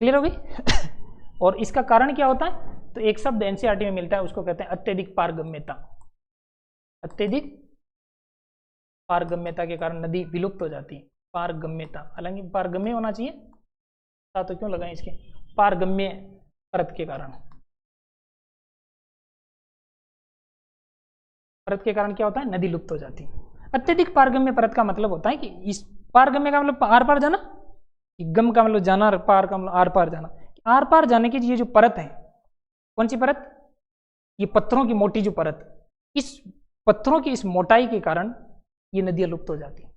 क्लियर हो गई? और इसका कारण क्या होता है? तो एक शब्द एनसीईआरटी में मिलता है, उसको कहते हैं अत्यधिक पारगम्यता। अत्यधिक पारगम्यता के कारण नदी विलुप्त हो जाती है। पारगम्यता, हालांकि पारगम्य होना चाहिए, तो क्यों लगाएं इसके? पारगम्य परत के कारण। परत के कारण क्या होता है? नदी लुप्त हो जाती है। अत्यधिक पारगम्य परत का मतलब होता है कि इस पारगम्य का मतलब आर पार जाना, गम का मतलब जाना, पार का मतलब आर पार जाना। आर पार जाने की ये जो परत है, कौन सी परत? ये पत्थरों की मोटी जो परत, इस पत्थरों की इस मोटाई के कारण ये नदियां लुप्त हो जाती है।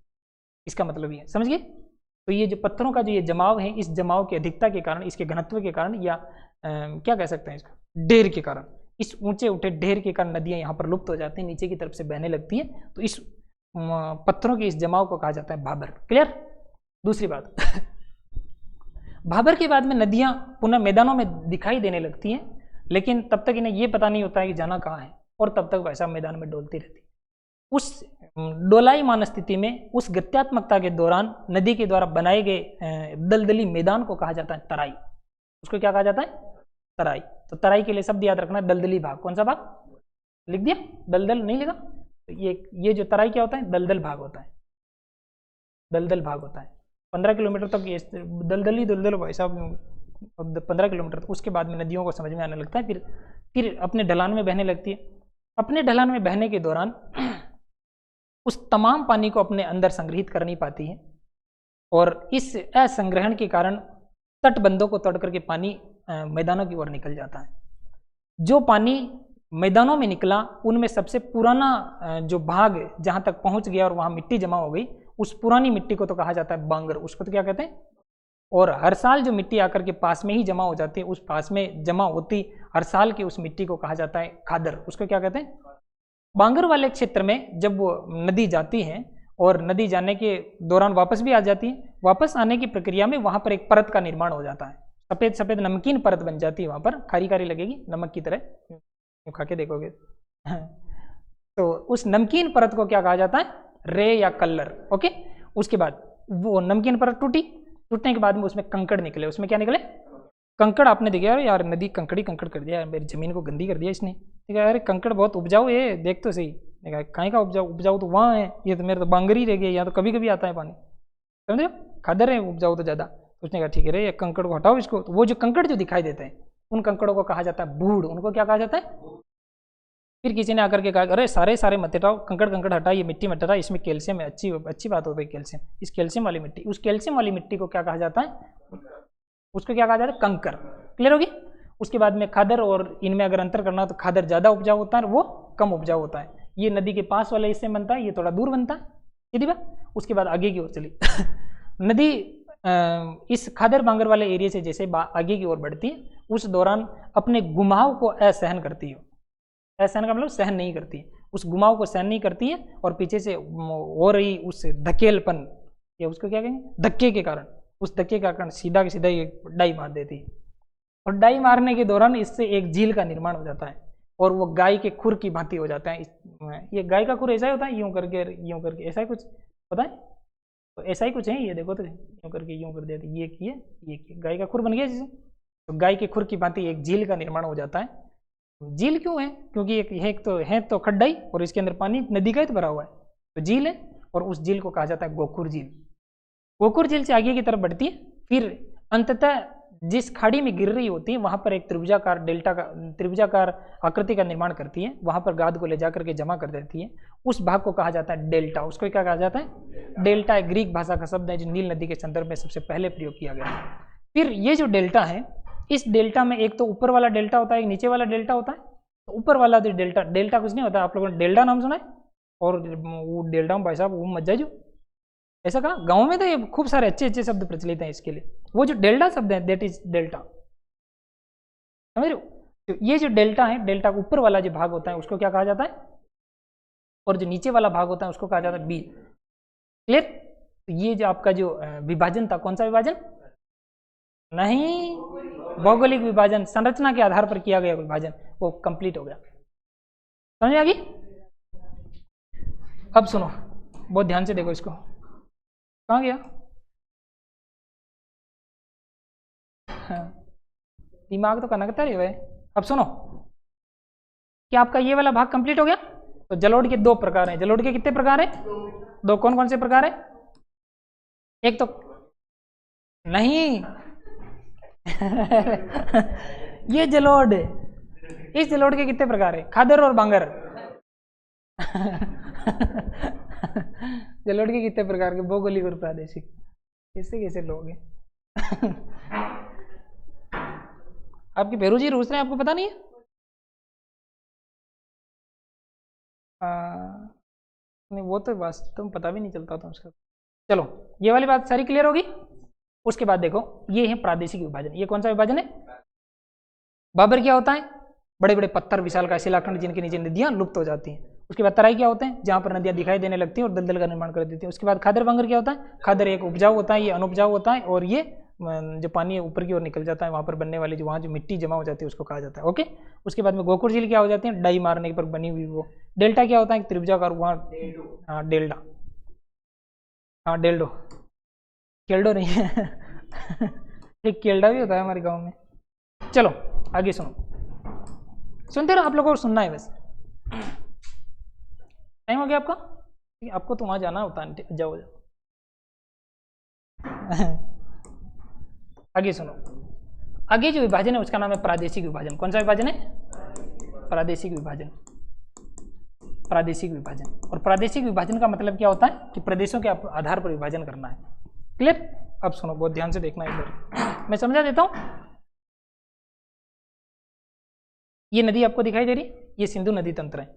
इसका मतलब ये समझ गए? तो ये जो पत्थरों का जो ये जमाव है, इस जमाव की अधिकता के कारण, इसके घनत्व के कारण, या क्या कह सकते हैं इसको, ढेर के कारण, इस ऊंचे उठे ढेर के कारण नदियां यहाँ पर लुप्त हो जाती हैं, नीचे की तरफ से बहने लगती हैं। तो इस पत्थरों के इस जमाव को कहा जाता है भाबर। क्लियर? दूसरी बात भाबर के बाद में नदियां पुनः मैदानों में दिखाई देने लगती हैं, लेकिन तब तक इन्हें ये पता नहीं होता है कि जाना कहाँ है, और तब तक वैसा मैदान में डोलती रहती है। उस डोलायमान स्थिति में, उस गत्यात्मकता के दौरान नदी के द्वारा बनाए गए दलदली मैदान को कहा जाता है तराई। उसको क्या कहा जाता है? तराई। तो तराई के लिए शब्द याद रखना, दलदली भाग। कौन सा भाग? लिख दिया? दलदल नहीं लिखा? तो ये जो तराई क्या होता है? दलदल भाग होता है। दलदल भाग होता है। 15 किलोमीटर तक ये दलदल भाई साहब, 15 किलोमीटर तक। उसके बाद में नदियों को समझ में आने लगता है, फिर अपने ढलान में बहने लगती है। अपने ढलान में बहने के दौरान उस तमाम पानी को अपने अंदर संग्रहित कर नहीं पाती है, और इस असंग्रहण के कारण तटबंधों को तोड़ करके पानी मैदानों की ओर निकल जाता है। जो पानी मैदानों में निकला, उनमें सबसे पुराना जो भाग जहां तक पहुंच गया और वहां मिट्टी जमा हो गई, उस पुरानी मिट्टी को तो कहा जाता है बांगर। उसको तो क्या कहते हैं? और हर साल जो मिट्टी आकर के पास में ही जमा हो जाती है, उस पास में जमा होती हर साल की उस मिट्टी को कहा जाता है खादर। उसको क्या कहते हैं? बांगर वाले क्षेत्र में जब वो नदी जाती है और नदी जाने के दौरान वापस भी आ जाती है, वापस आने की प्रक्रिया में वहां पर एक परत का निर्माण हो जाता है, सफेद सफेद नमकीन परत बन जाती है। वहां पर खारी खारी लगेगी, नमक की तरह, खा के देखोगे। तो उस नमकीन परत को क्या कहा जाता है? रे या कलर। ओके, उसके बाद वो नमकीन परत टूटी, टूटने के बाद में उसमें कंकड़ निकले। उसमें क्या निकले? कंकड़। आपने देखा यार, नदी कंकड़ी कंकड़ कर दिया, मेरी जमीन को गंदी कर दिया इसने। देखा अरे कंकड़ बहुत उपजाऊ है, देख तो सही। देखा कहीं का उपजाऊ? उपजाऊ तो वहाँ है, ये तो मेरे तो बांगरी रह गया, यहाँ तो कभी कभी आता है पानी, समझे? खादर है, उपजाऊ तो ज़्यादा। उसने कहा ठीक है रे, ये कंकड़ को हटाओ इसको। तो वो जो कंकड़ जो दिखाई देते हैं, उन कंकड़ों को कहा जाता है बूढ़। उनको क्या कहा जाता है? फिर किसी ने आकर के कहा अरे सारे मत हटाओ, कंकड़ कंकड़ हटाओ, ये मिट्टी मत हटाओ, इसमें कैल्शियम है। अच्छी बात हो गई कैल्शियम। इस कैल्शियम वाली मिट्टी, उस कैल्शियम वाली मिट्टी को क्या कहा जाता है? उसको क्या कहा जाता है? कंकर। क्लियर होगी? उसके बाद में खादर, और इनमें अगर अंतर करना तो खादर ज़्यादा उपजाऊ होता है और वो कम उपजाऊ होता है। ये नदी के पास वाले हिस्से में बनता है, ये थोड़ा दूर बनता है। सीधी बात। उसके बाद आगे की ओर चली नदी इस खादर बांगर वाले एरिया से जैसे आगे की ओर बढ़ती है, उस दौरान अपने घुमाव को असहन करती है। असहन का मतलब सहन नहीं करती है, उस घुमाव को सहन नहीं करती है, और पीछे से हो रही उस धकेलपन, या उसको क्या कहेंगे, धक्के के कारण, उस धक्के के कारण सीधा के सीधा ये डाई मार देती है। और डाई मारने के दौरान इससे एक झील का निर्माण हो जाता है, और वो गाय के खुर की भांति हो जाता है। ये गाय का खुर ऐसा ही होता है, यूं करके ऐसा ही कुछ पता है? तो ऐसा ही कुछ है, ये देखो तो यूं करके यूं कर देते, ये किए गाय का खुर बन गया जैसे। तो गाय के खुर की भांति एक झील का निर्माण हो जाता है। झील क्यों है? क्योंकि एक तो है तो खड्डाई, और इसके अंदर पानी नदी का ही तो भरा हुआ है, तो झील है। और उस झील को कहा जाता है गोकुर झील। गोकुर झील से आगे की तरफ बढ़ती है, फिर अंततः जिस खाड़ी में गिर रही होती है वहां पर एक त्रिभुजाकार आकृति का निर्माण करती है, वहां पर गाद को ले जाकर के जमा कर देती है। उस भाग को कहा जाता है डेल्टा। उसको क्या कहा जाता है? डेल्टा। एक ग्रीक भाषा का शब्द है जो नील नदी के संदर्भ में सबसे पहले प्रयोग किया गया है। फिर ये जो डेल्टा है, इस डेल्टा में एक तो ऊपर वाला डेल्टा होता है, एक नीचे वाला डेल्टा होता है। तो ऊपर वाला जो डेल्टा कुछ नहीं होता, आप लोगों ने डेल्टा नाम सुना है? और वो डेल्टा भाई साहब वो मत जाइए, ऐसा कहा गाँव में तो ये खूब सारे अच्छे अच्छे शब्द प्रचलित हैं इसके लिए। वो जो डेल्टा शब्द है दैट इज डेल्टा, समझ रहे हो? तो ये जो डेल्टा है, डेल्टा का ऊपर वाला जो भाग होता है उसको क्या कहा जाता है, और जो नीचे वाला भाग होता है उसको कहा जाता है बी। क्लियर? तो ये जो आपका जो विभाजन था, कौन सा विभाजन? नहीं, भौगोलिक विभाजन, संरचना के आधार पर किया गया विभाजन, वो कंप्लीट हो गया। समझ आ गई? अब सुनो, बहुत ध्यान से देखो इसको। कहाँ गया? हाँ, दिमाग तो कनकता रही है। अब सुनो, क्या आपका ये वाला भाग कंप्लीट हो गया? तो जलोढ़ के दो प्रकार हैं। जलोढ़ के कितने प्रकार हैं? दो। कौन कौन से प्रकार है? एक तो नहीं ये जलोढ़, इस जलोढ़ के कितने प्रकार है? खादर और बांगर। जलोढ़ के कितने प्रकार के? भौगोलिक और प्रादेशिक। कैसे कैसे लोग हैं? आपकी भेरू जी रूस रहे हैं, आपको पता नहीं है? नहीं, वो तो वास्तव में पता भी नहीं चलता था उसका। चलो, ये वाली बात सारी क्लियर होगी। उसके बाद देखो, ये है प्रादेशिक विभाजन। ये कौन सा विभाजन है? बाबर क्या होता है? बड़े बड़े पत्थर, विशालकाय शिलाखंड जिनके नीचे नदियां लुप्त हो जाती हैं। उसके बाद तराई क्या होते हैं? जहां पर नदियां दिखाई देने लगती हैं और दलदल का निर्माण कर देती हैं। उसके बाद खादर बंगर क्या होता है? खादर एक उपजाऊ होता है, ये अनुपजाऊ होता है, और ये जो पानी है ऊपर की ओर निकल जाता है, वहां पर बनने वाली जो वहाँ जो मिट्टी जमा हो जाती है उसको कहा जाता है। ओके। उसके बाद में गोकुर झील क्या हो जाती है? डाई मारने पर बनी हुई वो। डेल्टा क्या होता है? त्रिभुजाकार, वहाँ डेल्टा, हाँ डेल्डो, केल्डो नहीं है एक केल्डा भी होता है हमारे गांव में। चलो आगे सुनो, सुनते रहो, आप लोगों को सुनना है बस। टाइम हो गया आपका? आपको तो वहां जाना होता है, जाओ जाओ। आगे सुनो, आगे जो विभाजन है उसका नाम है प्रादेशिक विभाजन। कौन सा विभाजन है? प्रादेशिक विभाजन। प्रादेशिक विभाजन। और प्रादेशिक विभाजन का मतलब क्या होता है कि प्रदेशों के आधार पर विभाजन करना है। क्लियर? अब सुनो, बहुत ध्यान से देखना इधर, मैं समझा देता हूं। ये नदी आपको दिखाई दे रही है, ये सिंधु नदी तंत्र है।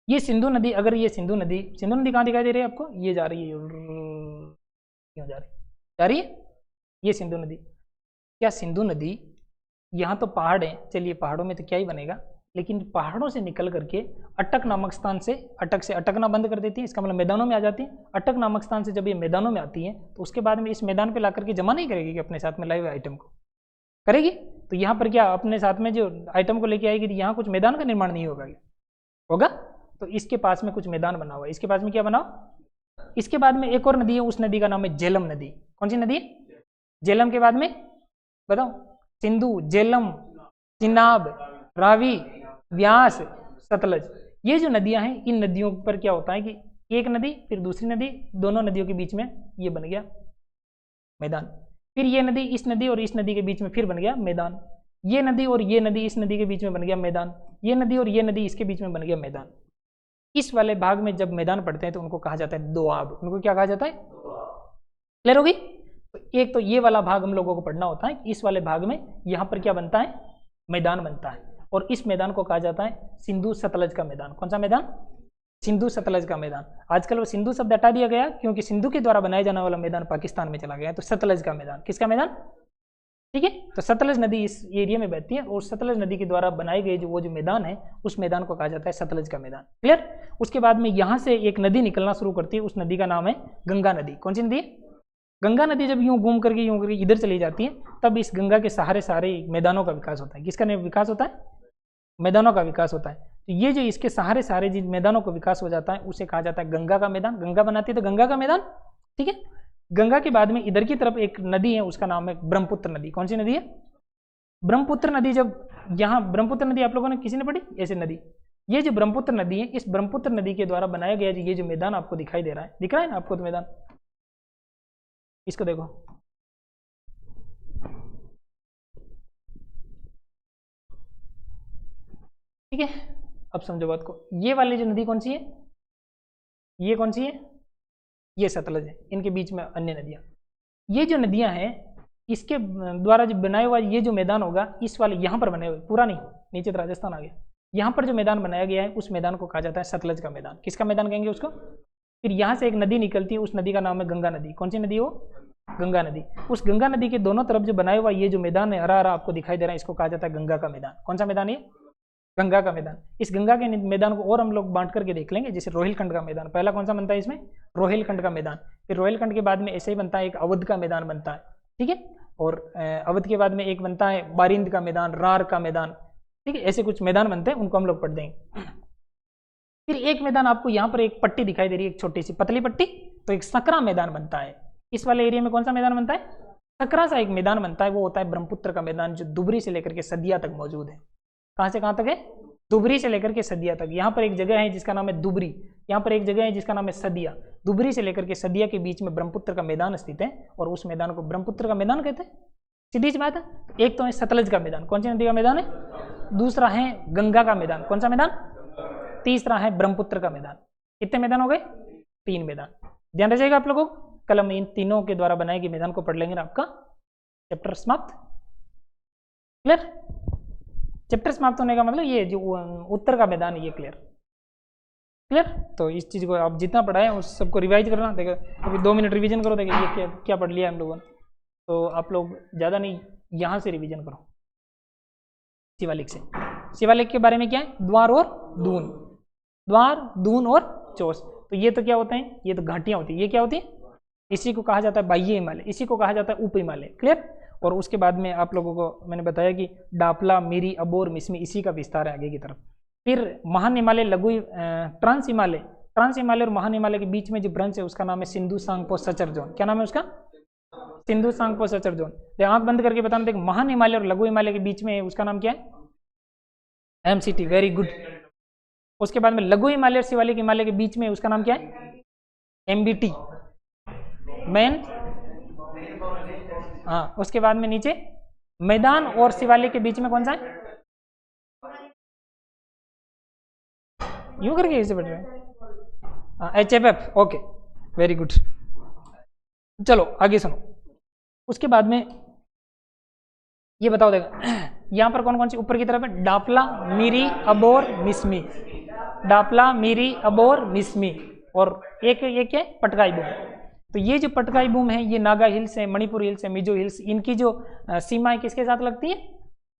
ये सिंधु नदी, अगर ये सिंधु नदी कहाँ दिखाई दे रही है आपको? ये जा रही है, क्यों जा रही है ये सिंधु नदी। क्या सिंधु नदी, यहाँ तो पहाड़ है, चलिए पहाड़ों में तो क्या ही बनेगा, लेकिन पहाड़ों से निकल करके अटक नामक स्थान से, अटक से अटकना बंद कर देती है, इसका मतलब मैदानों में आ जाती है। अटक नामक स्थान से जब ये मैदानों में आती है तो उसके बाद में इस मैदान पे ला करके जमा नहीं करेगी कि अपने साथ में लाए हुए आइटम को करेगी। तो यहाँ पर क्या अपने साथ में जो आइटम को लेके आएगी, यहाँ कुछ मैदान का निर्माण नहीं होगा, होगा? तो इसके पास में कुछ मैदान बना हुआ है। इसके पास में क्या बना? इसके बाद में एक और नदी है, उस नदी का नाम है झेलम नदी। कौन सी नदी है? झेलम के बाद में बताओ, सिंधु, झेलम, चिनाब, रावी, व्यास, सतलज। ये जो नदियां हैं, इन नदियों पर क्या होता है कि एक नदी फिर दूसरी नदी, दोनों नदियों के बीच में ये बन गया मैदान। फिर ये नदी इस नदी और इस नदी के बीच में फिर बन गया मैदान। ये नदी और ये नदी इस नदी के बीच में बन गया मैदान। ये नदी और ये नदी इसके बीच में बन गया मैदान। इस वाले भाग में जब मैदान पड़ते हैं तो उनको कहा जाता है दोआब। उनको क्या कहा जाता है? क्लियर होगी? तो एक तो ये वाला भाग हम लोगों को पढ़ना होता है। इस वाले भाग में यहाँ पर क्या बनता है? मैदान बनता है, और इस मैदान को कहा जाता है सिंधु सतलज का मैदान। कौन सा मैदान? सिंधु सतलज का मैदान। आजकल वो सिंधु शब्द हटा दिया गया क्योंकि सिंधु के द्वारा बनाया जाने वाला मैदान पाकिस्तान में चला गया, तो सतलज का मैदान। किसका मैदान? ठीक है, तो सतलज नदी इस एरिया में बहती है, और सतलज नदी के द्वारा बनाए गए जो मैदान है, उस मैदान को कहा जाता है सतलज का मैदान। क्लियर? उसके बाद में यहाँ से एक नदी निकलना शुरू करती है, उस नदी का नाम है गंगा नदी। कौन सी नदी है? गंगा नदी। जब यूं घूम करके यूं करके इधर चली जाती है, तब इस गंगा के सहारे सारे मैदानों का विकास होता है। किसका विकास होता है? मैदानों का विकास होता है। तो ये जो इसके सहारे सारे जिन मैदानों का विकास हो जाता है उसे कहा जाता है गंगा का मैदान। गंगा बनाती है तो गंगा का मैदान। ठीक है, गंगा के बाद में इधर की तरफ एक नदी है, उसका नाम है ब्रह्मपुत्र नदी। कौन सी नदी है? ब्रह्मपुत्र नदी। जब यहाँ ब्रह्मपुत्र नदी आप लोगों ने किसी ने पढ़ी? ऐसे नदी, ये जो ब्रह्मपुत्र नदी है, इस ब्रह्मपुत्र नदी के द्वारा बनाया गया ये जो मैदान आपको दिखाई दे रहा है, दिख रहा है ना आपको तो मैदान? इसको देखो, ठीक है, अब समझो बात को। ये वाली जो नदी कौन सी है, ये कौन सी है, ये सतलज है, इनके बीच में अन्य नदियाँ। ये जो नदियाँ हैं इसके द्वारा जो बनाया हुआ ये जो मैदान होगा, इस वाले यहाँ पर बने हुए, पूरा नहीं, नीचे तो राजस्थान आ गया, यहाँ पर जो मैदान बनाया गया है उस मैदान को कहा जाता है सतलज का मैदान। किसका मैदान कहेंगे उसको? फिर यहाँ से एक नदी निकलती है, उस नदी का नाम है गंगा नदी। कौन सी नदी हो? गंगा नदी। उस गंगा नदी के दोनों तरफ जो बनाया हुआ ये जो मैदान है, हरा हरा आपको दिखाई दे रहा है, इसको कहा जाता है गंगा का मैदान। कौन सा मैदान है? गंगा का मैदान। इस गंगा के मैदान को और हम लोग बांट करके देख लेंगे। जैसे रोहिलखंड का मैदान, पहला कौन सा बनता है इसमें? रोहिलखंड का मैदान। फिर रोहिलखंड के बाद में ऐसे ही बनता है एक अवध का मैदान बनता है, ठीक है। और अवध के बाद में एक बनता है बारिंद का मैदान, रार का मैदान, ठीक है। ऐसे कुछ मैदान बनते हैं, उनको हम लोग पढ़ देंगे। फिर एक मैदान आपको यहाँ पर एक पट्टी दिखाई दे रही है, एक छोटी सी पतली पट्टी, तो एक सकरा मैदान बनता है। इस वाले एरिया में कौन सा मैदान बनता है? सकरा सा एक मैदान बनता है, वो होता है ब्रह्मपुत्र का मैदान, जो दुबरी से लेकर के सदिया तक मौजूद है। कहाँ से कहाँ तक है? दुबरी से लेकर के सदिया तक। यहाँ पर एक जगह है जिसका नाम है दुबरी, यहाँ पर एक जगह है जिसका नाम है सदिया। दुबरी से लेकर के सदिया के बीच में ब्रह्मपुत्र का मैदान स्थित है, और उस मैदान को ब्रह्मपुत्र का मैदान कहते हैं। सीधी सी बात है। एक तो है सतलज का मैदान, कौन सी नदी का मैदान है? दूसरा है गंगा का मैदान, कौन सा मैदान? तीसरा है ब्रह्मपुत्र का मैदान। कितने मैदान हो गए? 3 मैदान। ध्यान रखिएगा आप लोगों को, कल हम इन तीनों के द्वारा बनाए गए मैदान को पढ़ लेंगे ना, आपका चैप्टर समाप्त। क्लियर? चैप्टर समाप्त होने का मतलब ये जो उत्तर का मैदान है, ये क्लियर? क्लियर? तो इस चीज को आप जितना पढ़ाए उस सबको रिवाइज करना। देखो अभी 2 मिनट रिवीजन करो, देखिए ये क्या पढ़ लिया हम लोगों ने। तो आप लोग ज़्यादा नहीं, यहाँ से रिवीजन करो शिवालिक से। शिवालिक के बारे में क्या है? द्वार और दून, द्वार, दून और चोस। तो ये तो क्या होते हैं? ये तो घाटियाँ होती है। ये क्या होती है? इसी को कहा जाता है बाह्य हिमालय, इसी को कहा जाता है उप हिमालय। क्लियर? और उसके बाद में आप लोगों को मैंने बताया कि डापला, मिरी, अबोर, मिसमी, इसी का विस्तार है आगे की तरफ। फिर महान हिमालय, लघु ट्रांस हिमालय, ट्रांस हिमालय और महान हिमालय के बीच में जो ब्रांच है उसका नाम है सिंधु सांगपो सचर जोन। क्या नाम है उसका? Sindhu Tsangpo suture zone. आंख बंद करके बताना, देख महान हिमालय और लघु हिमालय के बीच में उसका नाम क्या है? MCT। Very good. उसके बाद में लघु हिमालय और शिवालिक हिमालय के बीच में उसका नाम क्या है? MBT, man. हाँ, उसके बाद में नीचे मैदान और शिवालिक के बीच में कौन सा है? यूं करके इसे बढ़ रहे हैं, HFF। Okay, very good. चलो आगे सुनो। उसके बाद में ये बताओ, देखो यहाँ पर कौन कौन सी ऊपर की तरफ है? डापला, मिरी, अबोर, मिसमी। डापला, मिरी, अबोर, मिसमी। और एक क्या है? पटकाई बूम। तो ये जो पटकाई बूम है, ये नागा हिल्स है, मणिपुर हिल्स है, मिजो हिल्स, इनकी जो सीमाएं किसके साथ लगती है?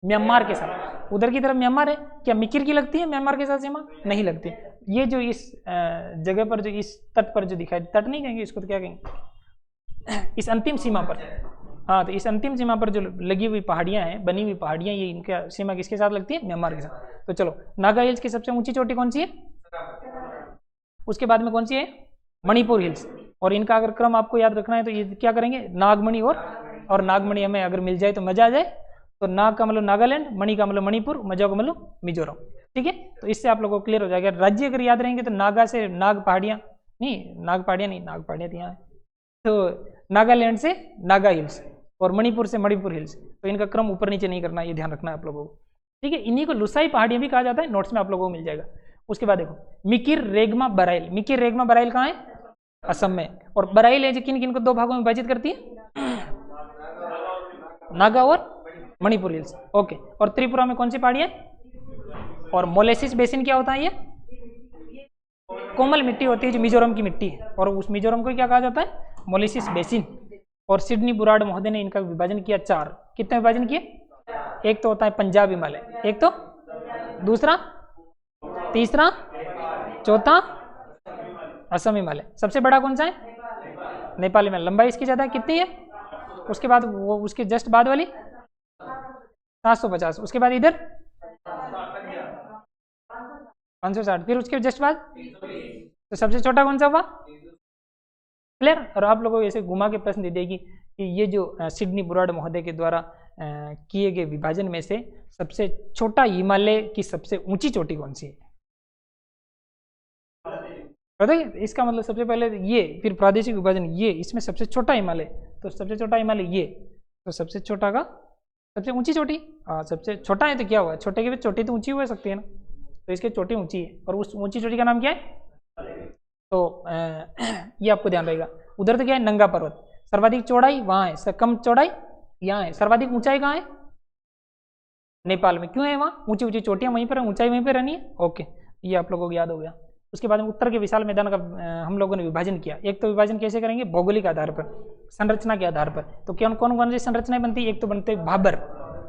म्यांमार के साथ। उधर की तरफ म्यांमार है, क्या मिकिर की लगती है म्यांमार के साथ सीमा? नहीं लगती। ये जो इस जगह पर, जो इस तट पर जो दिखाई, तट नहीं कहेंगे इसको, तो क्या कहेंगे? इस अंतिम सीमा पर। हाँ, तो इस अंतिम सीमा पर जो लगी हुई पहाड़ियाँ हैं, बनी हुई पहाड़ियाँ, ये इनका सीमा किसके साथ लगती है? म्यांमार के साथ। तो चलो, नागा हिल्स की सबसे ऊंची चोटी कौन सी है? उसके बाद में कौन सी है? मणिपुर हिल्स। और इनका अगर क्रम आपको याद रखना है तो ये क्या करेंगे? नागमणि और नागमणि हमें अगर मिल जाए तो मजा आ जाए। तो नाग का मतलब नागालैंड, मणि का मतलब मणिपुर, मजा का मतलब मिजोरम। ठीक है, तो इससे आप लोगों को क्लियर हो जाएगा। राज्य अगर याद रहेंगे तो नागा से नाग पहाड़ियाँ, नहीं नाग पहाड़ियाँ नहीं, नाग पहाड़ियाँ तो यहाँ है। तो नागालैंड से नागा हिल्स और मणिपुर से मणिपुर हिल्स। तो इनका क्रम ऊपर नीचे नहीं करना, ये ध्यान रखना है आप लोगों को। ठीक है, इन्हीं को लुसाई पहाड़ियाँ भी कहा जाता है, नोट्स में आप लोगों को मिल जाएगा। उसके बाद देखो मिकिर, रेगमा, बराइल। मिकिर, रेगमा, बराइल कहाँ है? असम में। और बराइल है जो किन किन को 2 भागों में विभाजित करती है? नागा और मणिपुर हिल्स। ओके, और त्रिपुरा में कौन सी पहाड़ियाँ? और मोलेसिस बेसिन क्या होता है? ये कोमल मिट्टी होती है जो मिजोरम की मिट्टी है, और उस मिजोरम को क्या कहा जाता है? Molasses basin. और सिडनी बुराड़ महोदय ने इनका विभाजन किया 4। कितने विभाजन किए? एक तो होता है पंजाब हिमालय, एक तो, दूसरा, तीसरा, चौथा असम हिमालय। सबसे बड़ा कौन सा है? नेपाल हिमालय। लंबाई इसकी ज्यादा है, कितनी है? उसके बाद वो उसके जस्ट बाद वाली 750। उसके बाद इधर 560। फिर उसके जस्ट बाद तो सबसे छोटा कौन सा हुआ? क्लियर? और आप लोगों को ऐसे घुमा के प्रश्न दे देगी कि ये जो सिडनी बुराड़ महोदय के द्वारा किए गए विभाजन में से सबसे छोटा हिमालय की सबसे ऊंची चोटी कौन सी है? पता है? इसका मतलब सबसे पहले ये, फिर प्रादेशिक विभाजन ये, इसमें सबसे छोटा हिमालय, तो सबसे छोटा हिमालय ये, तो सबसे छोटा का सबसे ऊंची चोटी। सबसे छोटा है तो क्या हुआ? छोटे के भी चोटी तो ऊंची हो सकती है ना। तो इसकी चोटी ऊंची है, और उस ऊंची चोटी का नाम क्या है? तो ये आपको ध्यान रहेगा। उधर तो क्या है? नंगा पर्वत। सर्वाधिक चौड़ाई वहाँ है, कम चौड़ाई यहाँ है। सर्वाधिक ऊंचाई कहाँ है? नेपाल में। क्यों है वहाँ? ऊंची ऊंची चोटियाँ वहीं पर है, ऊंचाई वहीं पर रहनी है। ओके, ये आप लोगों को याद हो गया। उसके बाद में उत्तर के विशाल मैदान का हम लोगों ने विभाजन किया। एक तो विभाजन कैसे करेंगे? भौगोलिक आधार पर, संरचना के आधार पर। तो कौन कौन कौन सी संरचनाएं बनती है? एक तो बनते हैं भाबर।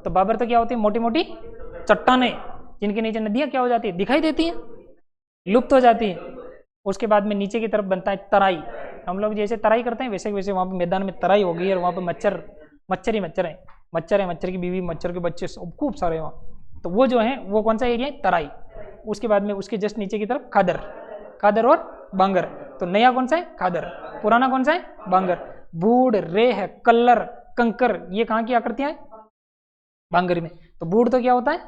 तो भाबर तो क्या होती है? मोटी मोटी चट्टानें, जिनके नीचे नदियां क्या हो जाती है? दिखाई देती हैं, लुप्त हो जाती है। उसके बाद में नीचे की तरफ बनता है तराई। हम लोग जैसे तराई करते हैं वैसे वैसे वहाँ पे मैदान में तराई होगी, और वहाँ पे मच्छर ही मच्छर है, मच्छर की बीवी, मच्छर के बच्चे सब खूब सारे वहाँ। तो वो जो है वो कौन सा एरिया है? तराई। उसके बाद में उसके जस्ट नीचे की तरफ खादर, खादर और बांगर। तो नया कौन सा है? खादर। पुराना कौन सा है? बांगर। बूढ़, रेह, कल्लर, कंकर, ये कहाँ की आकृतियां हैं? बांगर में। तो बूढ़ तो क्या होता है?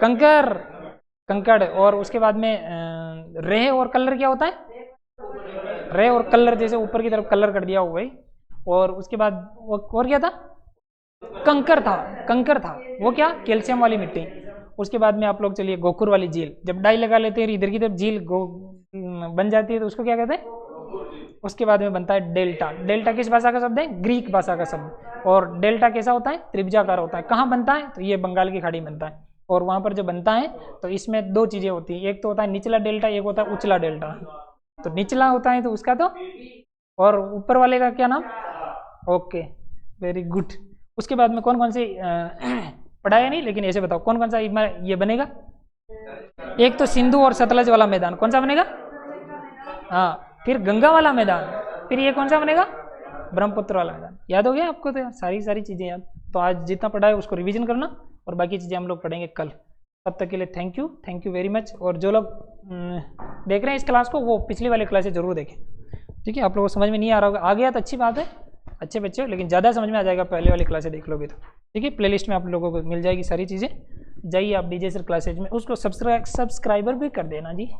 कंकर, कंकड़। और उसके बाद में रेह और कलर क्या होता है? रेह और कलर, जैसे ऊपर की तरफ कलर कर दिया हो भाई। और उसके बाद और क्या था? कंकर था, कंकर था। वो क्या? कैल्शियम वाली मिट्टी। उसके बाद में आप लोग चलिए गोकुर वाली झील। जब डाई लगा लेते हैं इधर की तरफ झील बन जाती है तो उसको क्या कहते हैं? उसके बाद में बनता है डेल्टा। डेल्टा किस भाषा का शब्द है? ग्रीक भाषा का शब्द। और डेल्टा कैसा होता है? त्रिभुजाकार होता है। कहाँ बनता है? तो ये बंगाल की खाड़ी बनता है। और वहाँ पर जो बनता है तो इसमें दो चीज़ें होती हैं, एक तो होता है निचला डेल्टा, एक होता है उचला डेल्टा। तो निचला होता है तो उसका तो, और ऊपर वाले का क्या नाम? Okay, very good. उसके बाद में कौन कौन सी पढ़ाया नहीं, लेकिन ऐसे बताओ कौन कौन सा ये बनेगा? एक तो सिंधु और सतलज वाला मैदान, कौन सा बनेगा? हाँ। फिर गंगा वाला मैदान, फिर ये कौन सा बनेगा? ब्रह्मपुत्र वाला मैदान। याद हो गया आपको? तो सारी चीज़ें याद। तो आज जितना पढ़ा है उसको रिवीजन करना, और बाकी चीज़ें हम लोग पढ़ेंगे कल। तब तक के लिए थैंक यू वेरी मच। और जो लोग देख रहे हैं इस क्लास को, वो पिछली वाली क्लासें जरूर देखें, ठीक है? आप लोगों को समझ में नहीं आ रहा होगा, आ गया तो अच्छी बात है, अच्छे बच्चे हो, लेकिन ज़्यादा समझ में आ जाएगा पहले वाली क्लासें देख लोगे तो, ठीक है? प्लेलिस्ट में आप लोगों को मिल जाएगी सारी चीज़ें। जाइए आप डीजे सर क्लासेज में, उसको सब्सक्राइबर भी कर देना जी।